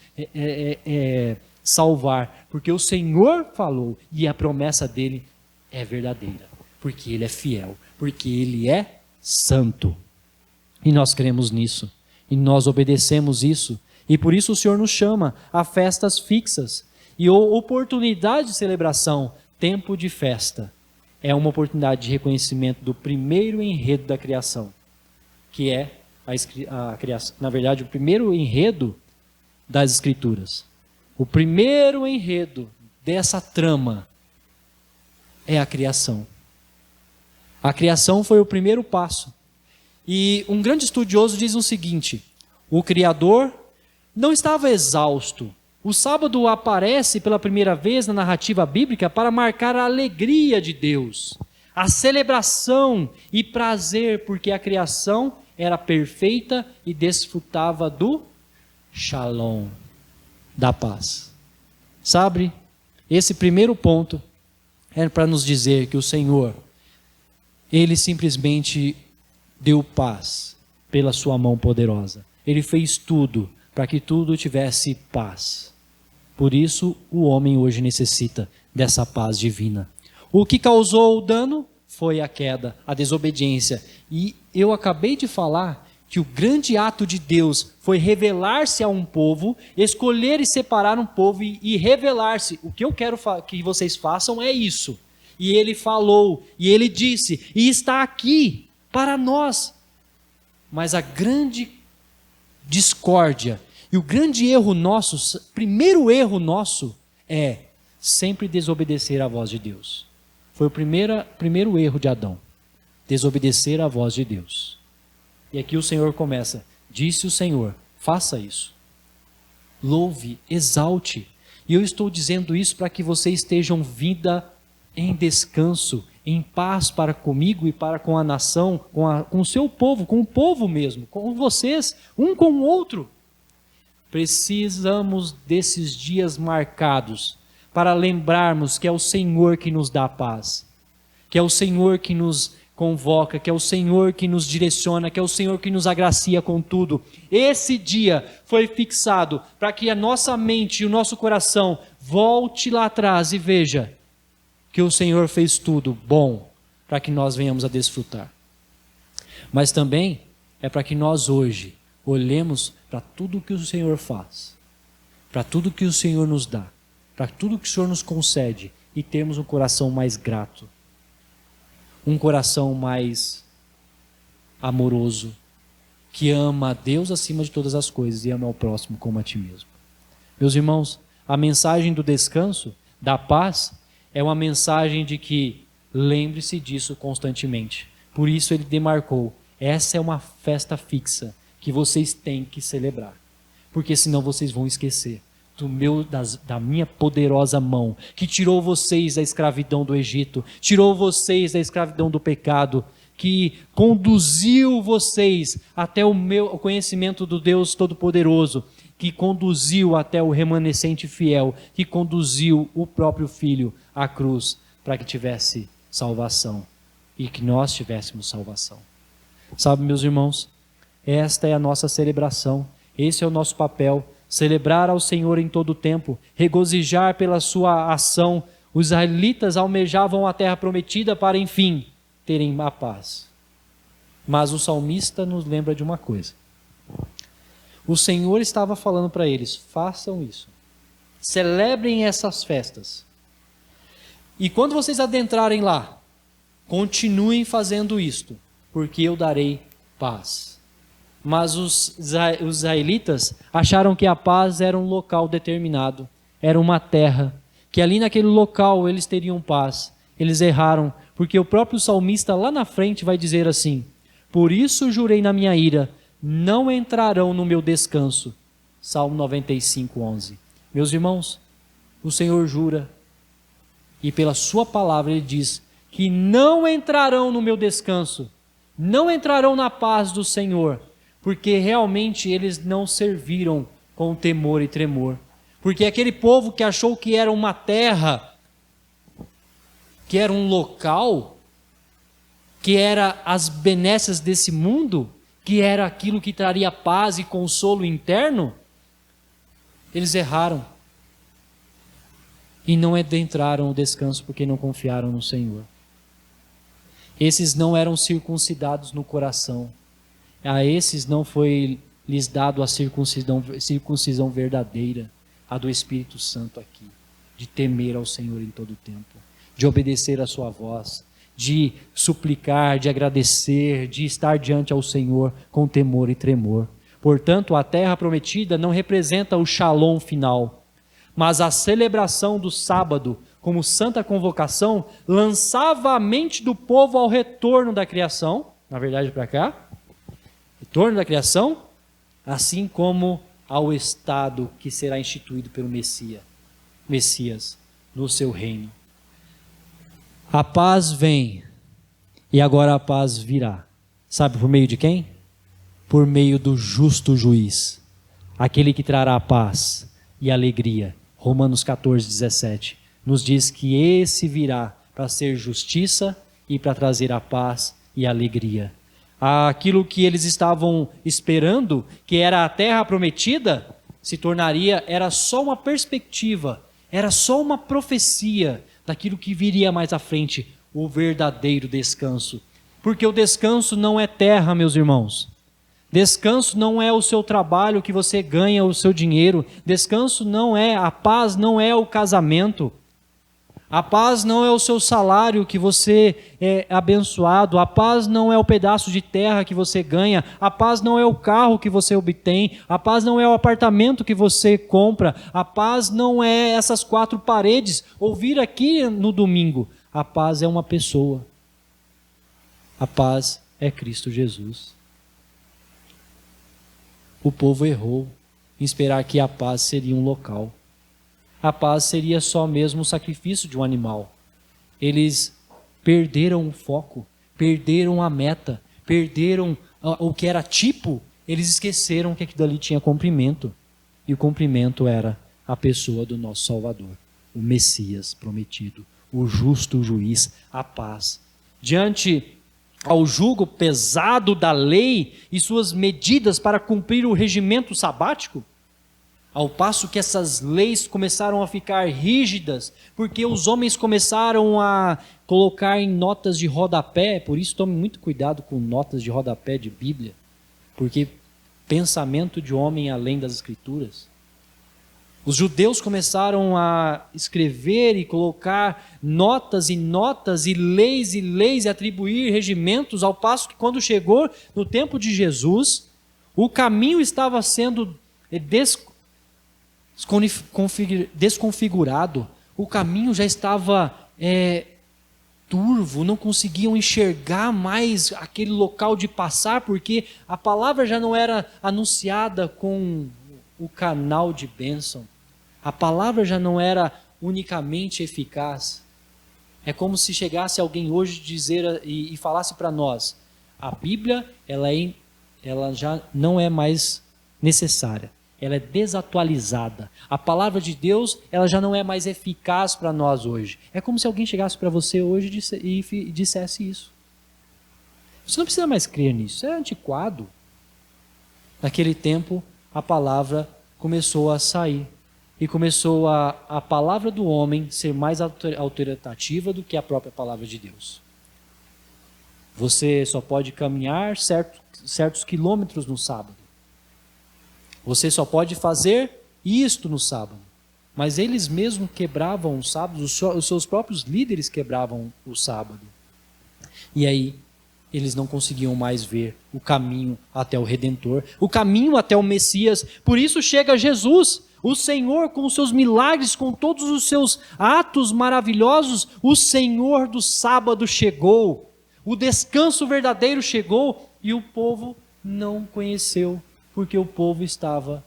salvar, porque o Senhor falou, e a promessa dele é verdadeira, porque Ele é fiel, porque Ele é santo. E nós cremos nisso, e nós obedecemos isso, e por isso o Senhor nos chama a festas fixas, e oportunidade de celebração, tempo de festa, é uma oportunidade de reconhecimento do primeiro enredo da criação, que é a criação, na verdade, o primeiro enredo das Escrituras. O primeiro enredo dessa trama é a criação. A criação foi o primeiro passo. E um grande estudioso diz o seguinte: o Criador não estava exausto. O sábado aparece pela primeira vez na narrativa bíblica para marcar a alegria de Deus, a celebração e prazer, porque a criação era perfeita e desfrutava do Shalom, da paz. Sabe, esse primeiro ponto é para nos dizer que o Senhor, Ele simplesmente deu paz pela sua mão poderosa. Ele fez tudo para que tudo tivesse paz. Por isso, o homem hoje necessita dessa paz divina. O que causou o dano foi a queda, a desobediência. E eu acabei de falar que o grande ato de Deus foi revelar-se a um povo, escolher e separar um povo e revelar-se. O que eu quero que vocês façam é isso. E ele falou, e ele disse, e está aqui para nós. Mas a grande discórdia e o grande erro nosso, primeiro erro nosso, é sempre desobedecer à voz de Deus. Foi o primeiro erro de Adão, desobedecer à voz de Deus. E aqui o Senhor começa, disse o Senhor, faça isso. Louve, exalte. E eu estou dizendo isso para que vocês estejam vida em descanso, em paz para comigo e para com a nação, com o seu povo, com o povo mesmo, com vocês, um com o outro. Precisamos desses dias marcados para lembrarmos que é o Senhor que nos dá paz, que é o Senhor que nos convoca, que é o Senhor que nos direciona, que é o Senhor que nos agracia com tudo. Esse dia foi fixado para que a nossa mente e o nosso coração volte lá atrás e veja que o Senhor fez tudo bom para que nós venhamos a desfrutar. Mas também é para que nós hoje olhemos para tudo que o Senhor faz, para tudo que o Senhor nos dá, para tudo que o Senhor nos concede e termos um coração mais grato, um coração mais amoroso, que ama a Deus acima de todas as coisas e ama ao próximo como a ti mesmo. Meus irmãos, a mensagem do descanso, da paz, é uma mensagem de que lembre-se disso constantemente. Por isso ele demarcou, essa é uma festa fixa que vocês têm que celebrar, porque senão vocês vão esquecer da minha poderosa mão, que tirou vocês da escravidão do Egito, tirou vocês da escravidão do pecado, que conduziu vocês até o conhecimento do Deus Todo-Poderoso, que conduziu até o remanescente fiel, que conduziu o próprio Filho à cruz, para que tivesse salvação, e que nós tivéssemos salvação. Sabe, meus irmãos, esta é a nossa celebração, esse é o nosso papel, celebrar ao Senhor em todo o tempo, regozijar pela sua ação. Os israelitas almejavam a terra prometida para, enfim, terem a paz. Mas o salmista nos lembra de uma coisa. O Senhor estava falando para eles, façam isso. Celebrem essas festas. E quando vocês adentrarem lá, continuem fazendo isto, porque eu darei paz. Mas os israelitas acharam que a paz era um local determinado, era uma terra, que ali naquele local eles teriam paz. Eles erraram, porque o próprio salmista lá na frente vai dizer assim, por isso jurei na minha ira, não entrarão no meu descanso. Salmo 95, 11. Meus irmãos, o Senhor jura, e pela sua palavra ele diz, que não entrarão no meu descanso, não entrarão na paz do Senhor, porque realmente eles não serviram com temor e tremor. Porque aquele povo que achou que era uma terra, que era um local, que era as benesses desse mundo, que era aquilo que traria paz e consolo interno, eles erraram. E não adentraram o descanso porque não confiaram no Senhor. Esses não eram circuncidados no coração. A esses não foi lhes dado a circuncisão verdadeira, a do Espírito Santo aqui, de temer ao Senhor em todo o tempo, de obedecer a sua voz, de suplicar, de agradecer, de estar diante ao Senhor com temor e tremor. Portanto, a terra prometida não representa o shalom final, mas a celebração do sábado como santa convocação, lançava a mente do povo ao retorno da criação, na verdade para cá, retorno da criação, assim como ao estado que será instituído pelo Messias no seu reino. A paz vem e agora a paz virá. Sabe por meio de quem? Por meio do justo juiz, aquele que trará a paz e alegria. Romanos 14, 17 nos diz que esse virá para ser justiça e para trazer a paz e a alegria. Aquilo que eles estavam esperando, que era a terra prometida, se tornaria, era só uma perspectiva, era só uma profecia daquilo que viria mais à frente, o verdadeiro descanso. Porque o descanso não é terra, meus irmãos. Descanso não é o seu trabalho que você ganha o seu dinheiro. Descanso não é, a paz não é o casamento. A paz não é o seu salário que você é abençoado. A paz não é o pedaço de terra que você ganha. A paz não é o carro que você obtém. A paz não é o apartamento que você compra. A paz não é essas 4 paredes ou vir aqui no domingo. A paz é uma pessoa. A paz é Cristo Jesus. O povo errou em esperar que a paz seria um local. A paz seria só mesmo o sacrifício de um animal. Eles perderam o foco, perderam a meta, perderam o que era tipo. Eles esqueceram que aquilo ali tinha cumprimento. E o cumprimento era a pessoa do nosso Salvador, o Messias prometido, o justo juiz, a paz. Diante ao jugo pesado da lei e suas medidas para cumprir o regimento sabático, ao passo que essas leis começaram a ficar rígidas, porque os homens começaram a colocar em notas de rodapé, por isso tome muito cuidado com notas de rodapé de Bíblia, porque pensamento de homem além das Escrituras. Os judeus começaram a escrever e colocar notas e notas e leis e atribuir regimentos, ao passo que quando chegou no tempo de Jesus, o caminho estava sendo desconfigurado, o caminho já estava turvo, não conseguiam enxergar mais aquele local de passar, porque a palavra já não era anunciada com o canal de bênção, a palavra já não era unicamente eficaz. É como se chegasse alguém hoje dizer e falasse para nós, a Bíblia ela já não é mais necessária. Ela é desatualizada. A palavra de Deus, ela já não é mais eficaz para nós hoje. É como se alguém chegasse para você hoje e dissesse isso. Você não precisa mais crer nisso, isso é antiquado. Naquele tempo, a palavra começou a sair. E começou a palavra do homem ser mais autoritativa do que a própria palavra de Deus. Você só pode caminhar certos quilômetros no sábado. Você só pode fazer isto no sábado. Mas eles mesmos quebravam o sábado, os seus próprios líderes quebravam o sábado. E aí, eles não conseguiam mais ver o caminho até o Redentor, o caminho até o Messias. Por isso chega Jesus, o Senhor com os seus milagres, com todos os seus atos maravilhosos. O Senhor do sábado chegou, o descanso verdadeiro chegou e o povo não conheceu. Porque o povo estava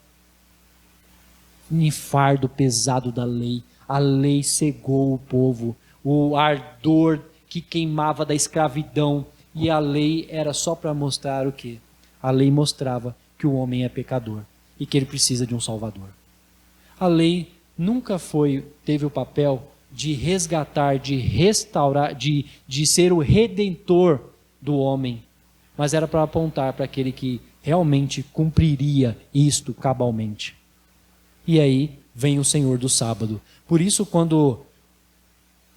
em fardo pesado da lei. A lei cegou o povo. O ardor que queimava da escravidão. E a lei era só para mostrar o quê? A lei mostrava que o homem é pecador e que ele precisa de um Salvador. A lei nunca teve o papel de resgatar, de restaurar, de ser o redentor do homem. Mas era para apontar para aquele que realmente cumpriria isto cabalmente. E aí vem o Senhor do sábado. Por isso, quando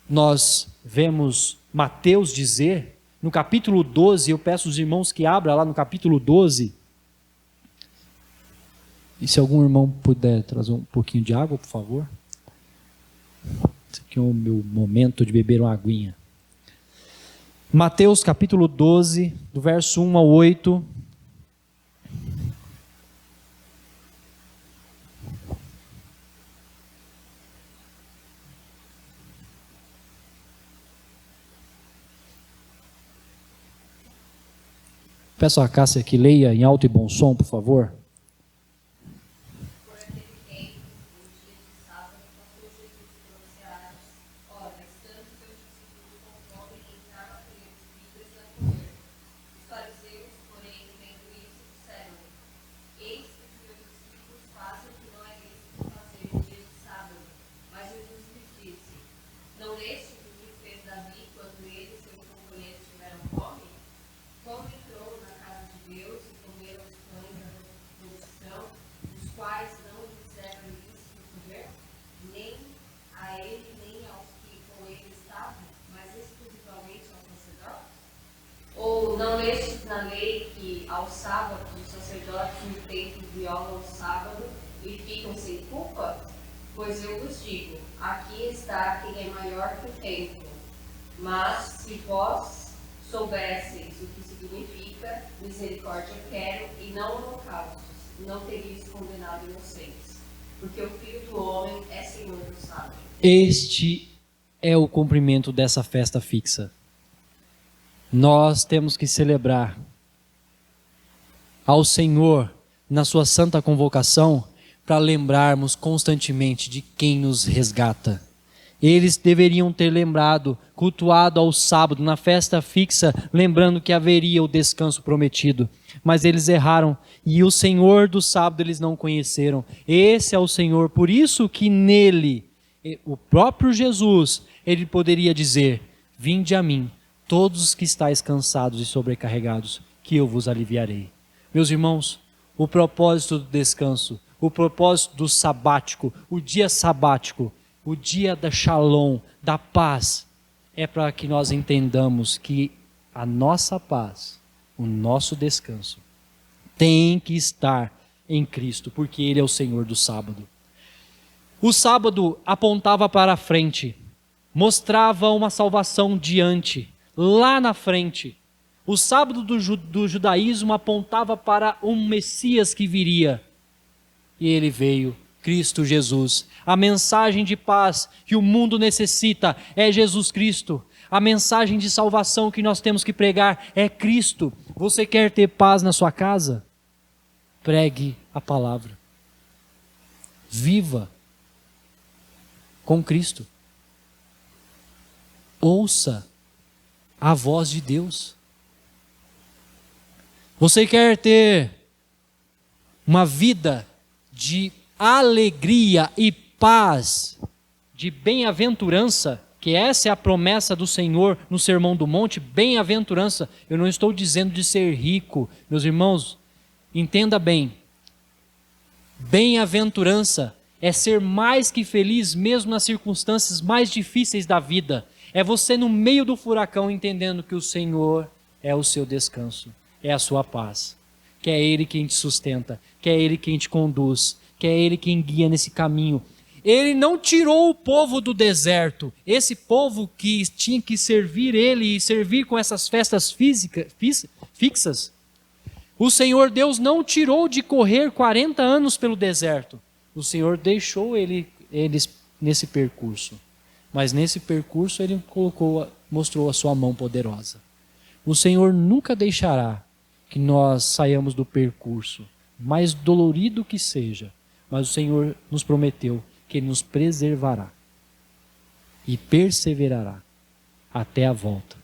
nós vemos Mateus dizer, no capítulo 12, eu peço aos irmãos que abram lá no capítulo 12, e se algum irmão puder trazer um pouquinho de água, por favor. Esse aqui é o meu momento de beber uma aguinha. Mateus capítulo 12, do verso 1 ao 8, Peço a Cássia que leia em alto e bom som, por favor. Ou não lestes na lei que ao sábado os sacerdotes no templo violam o sábado e ficam sem culpa? Pois eu vos digo, aqui está quem é maior que o templo. Mas se vós soubesseis o que significa misericórdia quero e não holocaustos, não teríeis condenado inocentes, porque o Filho do Homem é Senhor do sábado. Este é o cumprimento dessa festa fixa. Nós temos que celebrar ao Senhor na sua santa convocação para lembrarmos constantemente de quem nos resgata. Eles deveriam ter lembrado, cultuado ao sábado, na festa fixa, lembrando que haveria o descanso prometido. Mas eles erraram e o Senhor do sábado eles não conheceram. Esse é o Senhor, por isso que nele, o próprio Jesus, ele poderia dizer: vinde a mim, todos os que estáis cansados e sobrecarregados, que eu vos aliviarei. Meus irmãos, o propósito do descanso, o propósito do sabático, o dia sabático, o dia da shalom, da paz, é para que nós entendamos que a nossa paz, o nosso descanso, tem que estar em Cristo, porque Ele é o Senhor do sábado. O sábado apontava para a frente, mostrava uma salvação diante, lá na frente. O sábado do judaísmo apontava para um Messias que viria. E ele veio, Cristo Jesus. A mensagem de paz que o mundo necessita é Jesus Cristo. A mensagem de salvação que nós temos que pregar é Cristo. Você quer ter paz na sua casa? Pregue a palavra. Viva com Cristo. Ouça a voz de Deus. Você quer ter uma vida de alegria e paz, de bem-aventurança, que essa é a promessa do Senhor no Sermão do Monte, bem-aventurança. Eu não estou dizendo de ser rico, meus irmãos, entenda bem. Bem-aventurança é ser mais que feliz mesmo nas circunstâncias mais difíceis da vida. É você no meio do furacão entendendo que o Senhor é o seu descanso, é a sua paz. Que é Ele quem te sustenta, que é Ele quem te conduz, que é Ele quem guia nesse caminho. Ele não tirou o povo do deserto. Esse povo que tinha que servir Ele e servir com essas festas fixas. O Senhor Deus não tirou de correr 40 anos pelo deserto. O Senhor deixou eles nesse percurso. Mas nesse percurso Ele mostrou a sua mão poderosa. O Senhor nunca deixará que nós saiamos do percurso, mais dolorido que seja. Mas o Senhor nos prometeu que Ele nos preservará e perseverará até a volta.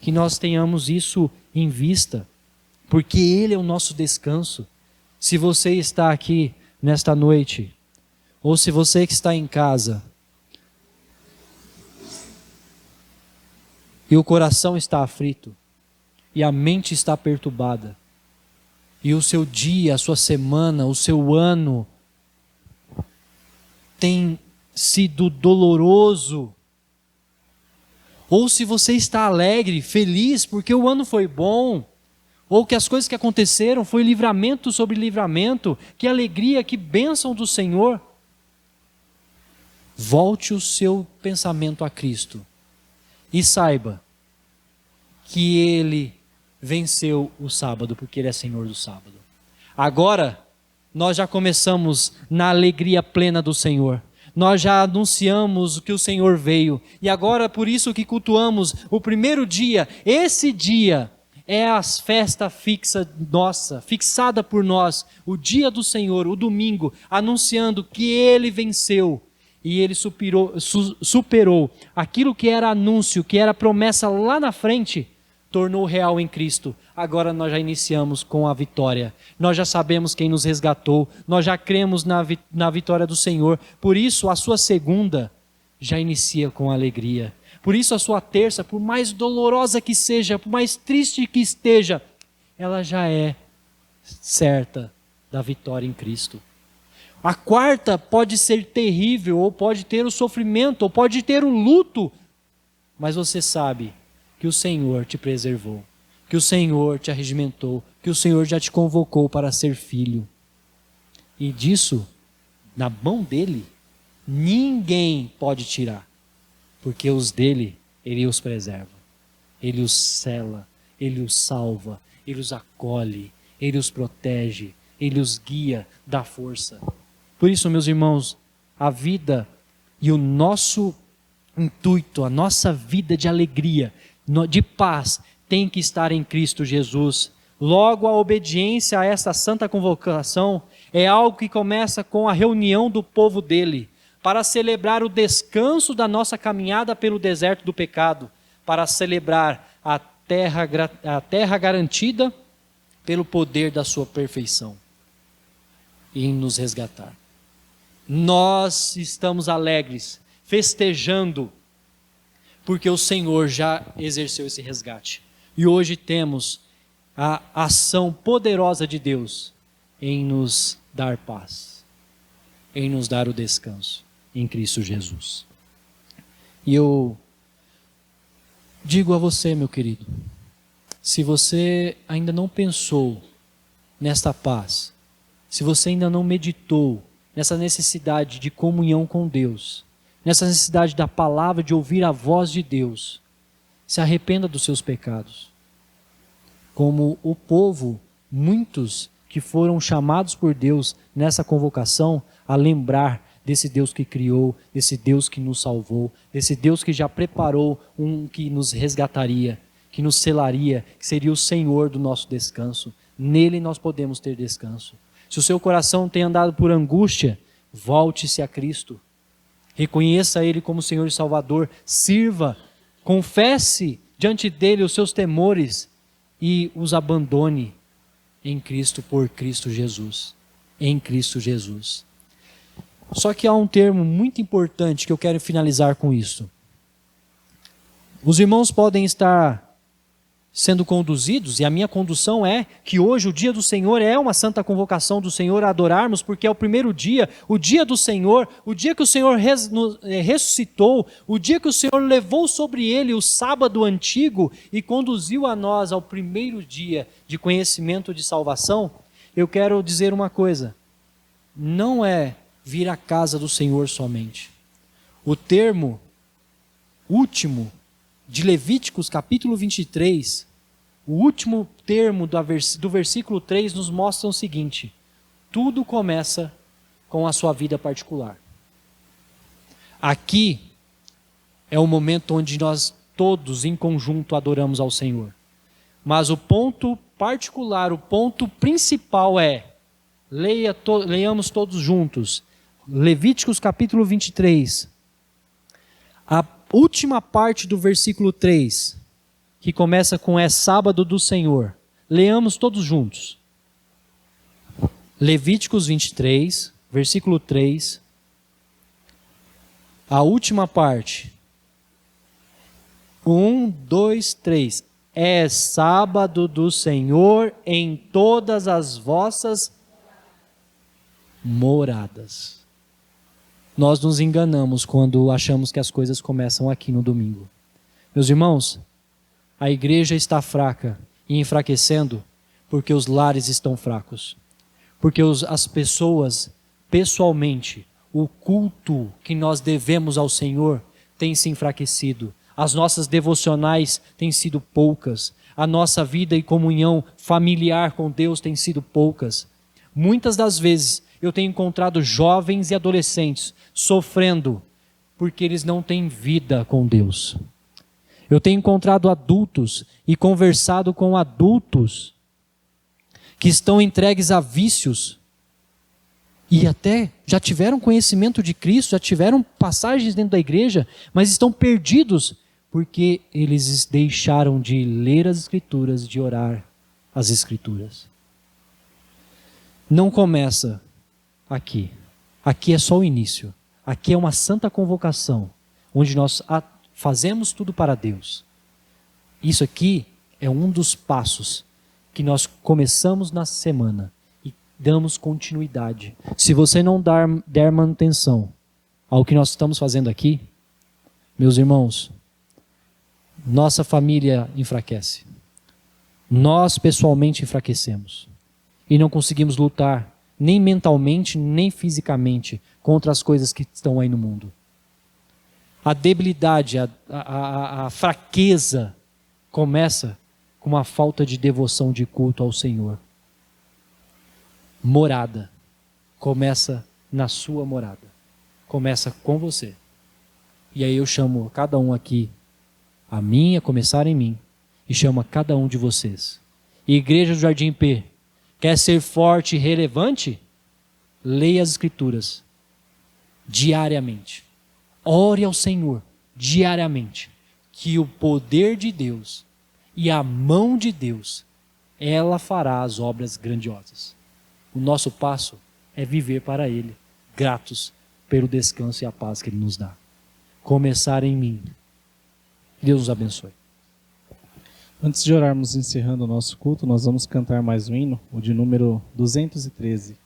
Que nós tenhamos isso em vista, porque Ele é o nosso descanso. Se você está aqui nesta noite, ou se você que está em casa, e o coração está aflito, e a mente está perturbada, e o seu dia, a sua semana, o seu ano tem sido doloroso, ou se você está alegre, feliz, porque o ano foi bom, ou que as coisas que aconteceram foi livramento sobre livramento, que alegria, que bênção do Senhor, volte o seu pensamento a Cristo. E saiba que Ele venceu o sábado, porque Ele é Senhor do sábado. Agora, nós já começamos na alegria plena do Senhor. Nós já anunciamos que o Senhor veio. E agora, por isso que cultuamos o primeiro dia. Esse dia é a festa fixa nossa, fixada por nós, o dia do Senhor, o domingo, anunciando que Ele venceu e Ele superou aquilo que era anúncio, que era promessa lá na frente, tornou real em Cristo. Agora nós já iniciamos com a vitória. Nós já sabemos quem nos resgatou. Nós já cremos na vitória do Senhor. Por isso a sua segunda já inicia com alegria. Por isso a sua terça, por mais dolorosa que seja, por mais triste que esteja, ela já é certa da vitória em Cristo. A quarta pode ser terrível, ou pode ter o sofrimento, ou pode ter o luto, mas você sabe que o Senhor te preservou, que o Senhor te arregimentou, que o Senhor já te convocou para ser filho. E disso, na mão dele, ninguém pode tirar, porque os dele, ele os preserva, ele os sela, ele os salva, ele os acolhe, ele os protege, ele os guia, dá força. Por isso, meus irmãos, a vida e o nosso intuito, a nossa vida de alegria, de paz, tem que estar em Cristo Jesus. Logo, a obediência a essa santa convocação é algo que começa com a reunião do povo dele, para celebrar o descanso da nossa caminhada pelo deserto do pecado, para celebrar a terra garantida pelo poder da sua perfeição e em nos resgatar. Nós estamos alegres, festejando, porque o Senhor já exerceu esse resgate. E hoje temos a ação poderosa de Deus em nos dar paz, em nos dar o descanso em Cristo Jesus. E eu digo a você, meu querido, se você ainda não pensou nesta paz, se você ainda não meditou nessa necessidade de comunhão com Deus, nessa necessidade da palavra, de ouvir a voz de Deus, se arrependa dos seus pecados. Como o povo, muitos que foram chamados por Deus nessa convocação a lembrar desse Deus que criou, desse Deus que nos salvou, desse Deus que já preparou um que nos resgataria, que nos selaria, que seria o Senhor do nosso descanso. Nele nós podemos ter descanso. Se o seu coração tem andado por angústia, volte-se a Cristo. Reconheça Ele como Senhor e Salvador. Sirva, confesse diante dEle os seus temores e os abandone em Cristo, por Cristo Jesus. Em Cristo Jesus. Só que há um termo muito importante que eu quero finalizar com isso. Os irmãos podem estar sendo conduzidos, e a minha condução é que hoje o dia do Senhor é uma santa convocação do Senhor a adorarmos, porque é o primeiro dia, o dia do Senhor, o dia que o Senhor ressuscitou, o dia que o Senhor levou sobre ele o sábado antigo e conduziu a nós ao primeiro dia de conhecimento de salvação. Eu quero dizer uma coisa, não é vir à casa do Senhor somente. O termo último de Levíticos capítulo 23, o último termo do versículo 3 nos mostra o seguinte: tudo começa com a sua vida particular. Aqui é o momento onde nós todos em conjunto adoramos ao Senhor. Mas o ponto particular, o ponto principal é, leiamos todos juntos, Levíticos capítulo 23, a última parte do versículo 3, que começa com é sábado do Senhor. Leamos todos juntos. Levíticos 23, versículo 3, a última parte. 1, 2, 3. É sábado do Senhor em todas as vossas moradas. Nós nos enganamos quando achamos que as coisas começam aqui no domingo. Meus irmãos, a igreja está fraca e enfraquecendo porque os lares estão fracos. Porque as pessoas, pessoalmente, o culto que nós devemos ao Senhor tem se enfraquecido. As nossas devocionais têm sido poucas. A nossa vida e comunhão familiar com Deus tem sido poucas. Muitas das vezes eu tenho encontrado jovens e adolescentes sofrendo porque eles não têm vida com Deus. Eu tenho encontrado adultos e conversado com adultos que estão entregues a vícios e até já tiveram conhecimento de Cristo, já tiveram passagens dentro da igreja, mas estão perdidos porque eles deixaram de ler as Escrituras, de orar as Escrituras. Não começa aqui. Aqui é só o início. Aqui é uma santa convocação, onde nós fazemos tudo para Deus. Isso aqui é um dos passos que nós começamos na semana e damos continuidade. Se você não der manutenção ao que nós estamos fazendo aqui, meus irmãos, nossa família enfraquece. Nós pessoalmente enfraquecemos. E não conseguimos lutar, nem mentalmente, nem fisicamente, contra as coisas que estão aí no mundo. A debilidade, a fraqueza começa com uma falta de devoção, de culto ao Senhor. Morada. Começa na sua morada. Começa com você. E aí eu chamo cada um aqui, a mim, a começar em mim, e chamo a cada um de vocês. Igreja do Jardim P, quer ser forte e relevante? Leia as Escrituras diariamente. Ore ao Senhor diariamente, que o poder de Deus e a mão de Deus, ela fará as obras grandiosas. O nosso passo é viver para Ele, gratos pelo descanso e a paz que Ele nos dá. Começar em mim. Deus nos abençoe. Antes de orarmos encerrando o nosso culto, nós vamos cantar mais um hino, o de número 213.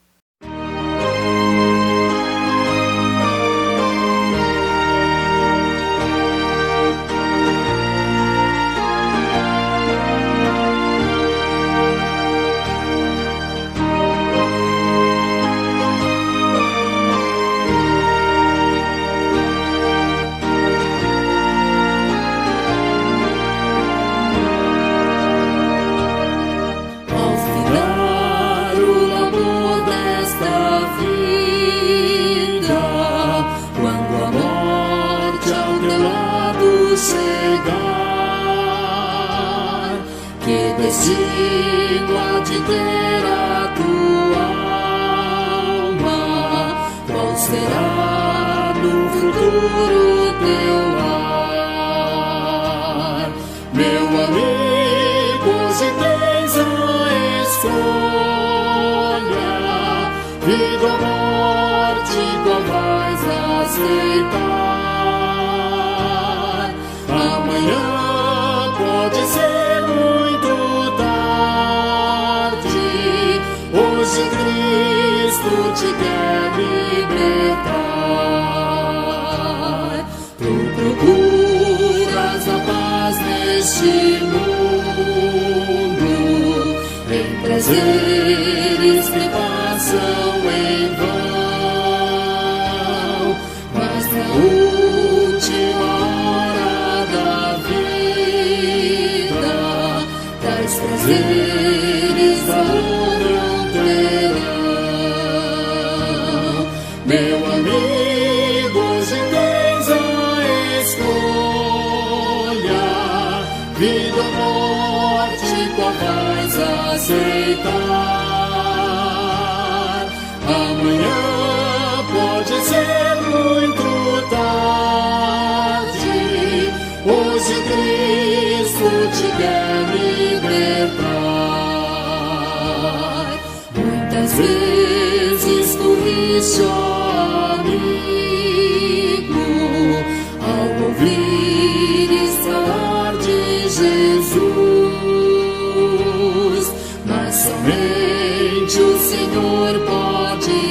Destino há de ter a tua alma, qual será no futuro teu lar? Meu amigo, hoje tens a escolha, vida ou morte, qual vais aceitar? Amanhã pode ser muito tarde, hoje Cristo te quer libertar. Tu procuras a paz neste mundo, em prazeres que passam em vão, mas na última hora da vida, tais prazeres não terão. Meu amigo, hoje tens a escolha, vida ou morte, qual vais aceitar? Amanhã pode ser muito tarde, hoje Cristo te quer libertar. Muitas vezes corriste, ó amigo, ao ouvires falar de Jesus, mas somente o Senhor pode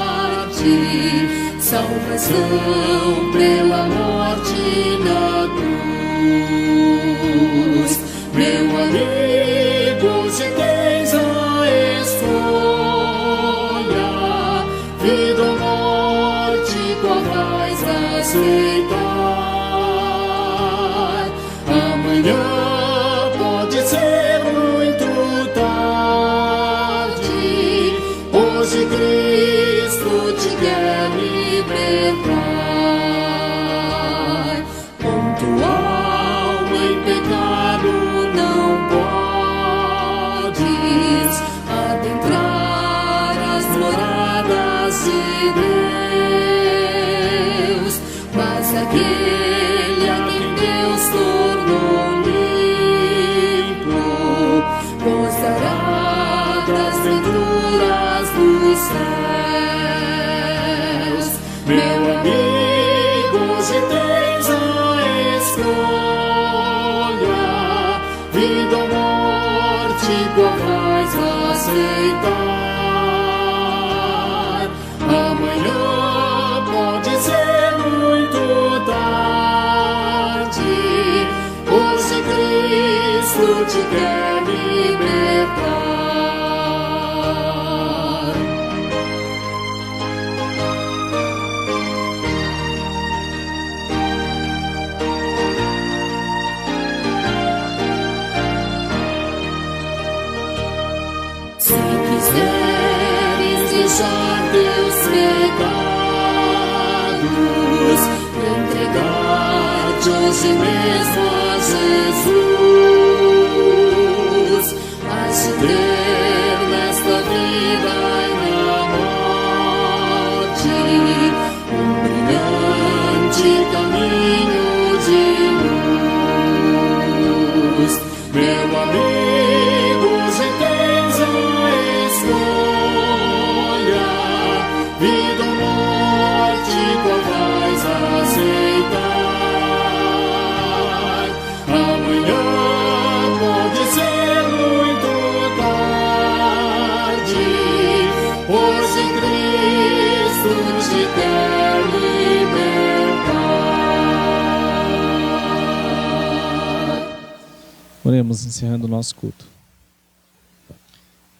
dar-te salvação pela morte na cruz. Meu amigo, hoje tens a escolha, vida ou morte, qual vais aceitar? Amanhã pode ser muito tarde, hoje Cristo te quer libertar. Pontual aceitar. Amanhã pode ser muito tarde. Hoje Cristo te quer libertar. Se quiseres deixar teus pecados, entregar-te hoje mesmo a Jesus, has de ter nesta vida e na morte um brilhante caminho de luz. Meu amigo, hoje tens a escolha, vida ou morte, qual vais aceitar? Amanhã pode ser muito tarde. Hoje Cristo te quer libertar. Oremos, encerrando o nosso culto.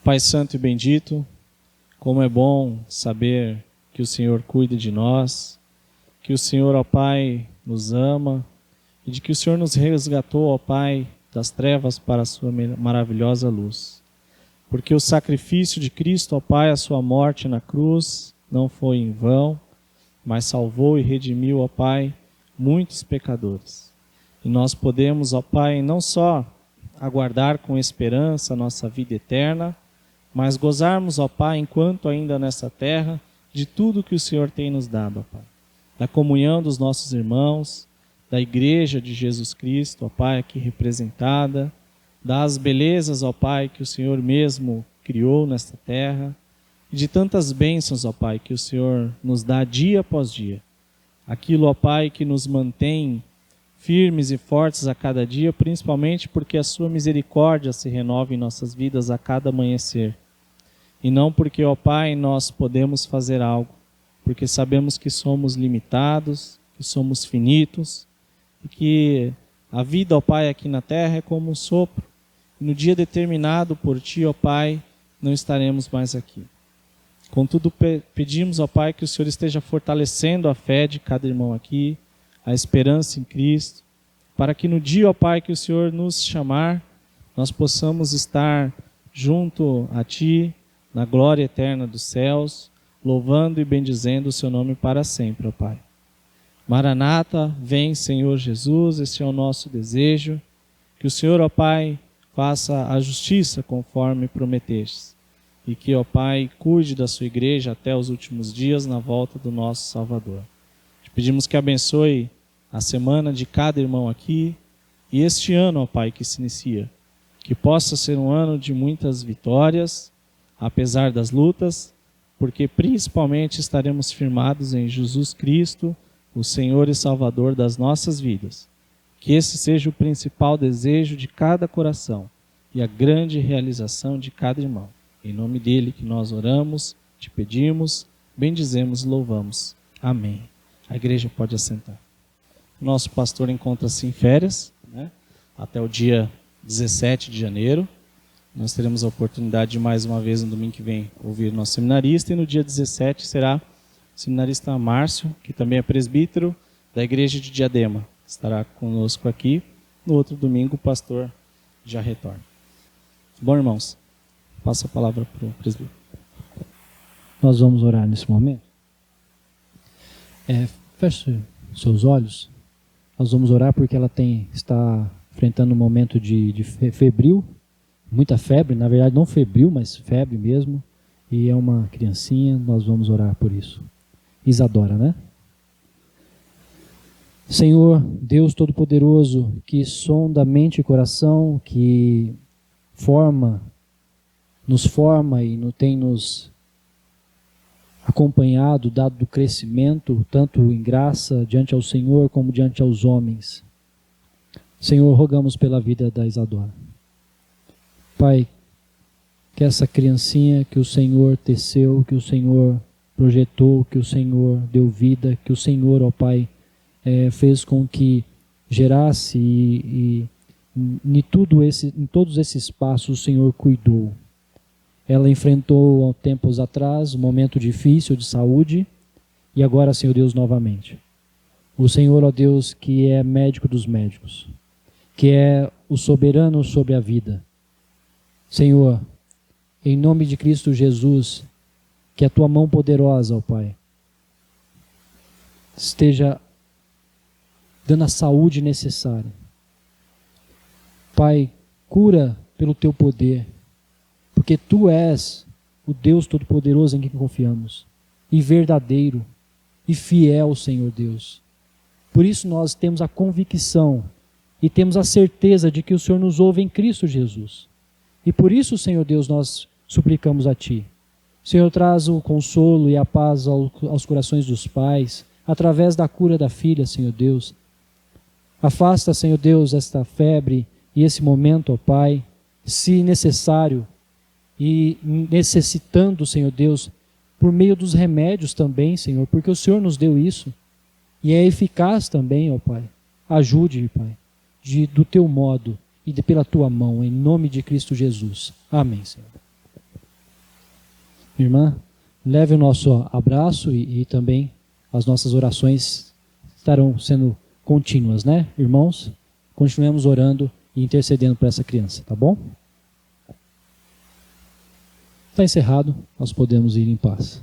Pai Santo e bendito, como é bom saber que o Senhor cuida de nós, que o Senhor, ó Pai, nos ama e de que o Senhor nos resgatou, ó Pai, das trevas para a sua maravilhosa luz. Porque o sacrifício de Cristo, ó Pai, a sua morte na cruz, não foi em vão, mas salvou e redimiu, ó Pai, muitos pecadores. E nós podemos, ó Pai, não só aguardar com esperança a nossa vida eterna, mas gozarmos, ó Pai, enquanto ainda nessa terra, de tudo que o Senhor tem nos dado, ó Pai. Da comunhão dos nossos irmãos, da igreja de Jesus Cristo, ó Pai, aqui representada, das belezas, ó Pai, que o Senhor mesmo criou nesta terra, e de tantas bênçãos, ó Pai, que o Senhor nos dá dia após dia. Aquilo, ó Pai, que nos mantém firmes e fortes a cada dia, principalmente porque a sua misericórdia se renova em nossas vidas a cada amanhecer. E não porque, ó Pai, nós podemos fazer algo, porque sabemos que somos limitados, que somos finitos, e que a vida, ó Pai, aqui na terra é como um sopro. E no dia determinado por Ti, ó Pai, não estaremos mais aqui. Contudo, pedimos, ó Pai, que o Senhor esteja fortalecendo a fé de cada irmão aqui, a esperança em Cristo, para que no dia, ó Pai, que o Senhor nos chamar, nós possamos estar junto a Ti, na glória eterna dos céus, louvando e bendizendo o Seu nome para sempre, ó Pai. Maranata, vem Senhor Jesus, este é o nosso desejo, que o Senhor, ó Pai, faça a justiça conforme prometestes, e que, ó Pai, cuide da sua igreja até os últimos dias na volta do nosso Salvador. Te pedimos que abençoe a semana de cada irmão aqui, e este ano, ó Pai, que se inicia, que possa ser um ano de muitas vitórias, apesar das lutas, porque principalmente estaremos firmados em Jesus Cristo, o Senhor e Salvador das nossas vidas. Que esse seja o principal desejo de cada coração e a grande realização de cada irmão. Em nome dele que nós oramos, te pedimos, bendizemos e louvamos. Amém. A igreja pode assentar. Nosso pastor encontra-se em férias, né? Até o dia 17 de janeiro. Nós teremos a oportunidade de mais uma vez no domingo que vem ouvir nosso seminarista, e no dia 17 será o seminarista Márcio, que também é presbítero da igreja de Diadema. Estará conosco aqui. No outro domingo o pastor já retorna. Bom, irmãos, passo a palavra para o presbítero. Nós vamos orar nesse momento. Feche seus olhos. Nós vamos orar porque ela está enfrentando um momento de febril, muita febre, na verdade não febril, mas febre mesmo, e é uma criancinha. Nós vamos orar por isso. Isadora, né? Senhor, Deus Todo-Poderoso, que sonda mente e coração, que nos forma e tem nos acompanhado, dado do crescimento, tanto em graça diante ao Senhor como diante aos homens. Senhor, rogamos pela vida da Isadora. Pai, que essa criancinha que o Senhor teceu, que o Senhor projetou, que o Senhor deu vida, que o Senhor, ó Pai, fez com que gerasse e em todos esses passos o Senhor cuidou. Ela enfrentou há tempos atrás um momento difícil de saúde e agora, Senhor Deus, novamente. O Senhor, ó Deus, que é médico dos médicos, que é o soberano sobre a vida. Senhor, em nome de Cristo Jesus, que a tua mão poderosa, ó Pai, esteja dando a saúde necessária. Pai, cura pelo teu poder, porque tu és o Deus Todo-Poderoso em quem confiamos, e verdadeiro, e fiel, Senhor Deus. Por isso nós temos a convicção e temos a certeza de que o Senhor nos ouve em Cristo Jesus. E por isso, Senhor Deus, nós suplicamos a Ti. Senhor, traz o consolo e a paz aos corações dos pais, através da cura da filha, Senhor Deus. Afasta, Senhor Deus, esta febre e esse momento, ó Pai, se necessário, e necessitando, Senhor Deus, por meio dos remédios também, Senhor, porque o Senhor nos deu isso, e é eficaz também, ó Pai. Ajude, Pai, do Teu modo e pela Tua mão, em nome de Cristo Jesus. Amém, Senhor. Irmã, leve o nosso abraço e também as nossas orações estarão sendo contínuas, né? Irmãos, continuemos orando e intercedendo por essa criança, tá bom? Está encerrado, nós podemos ir em paz.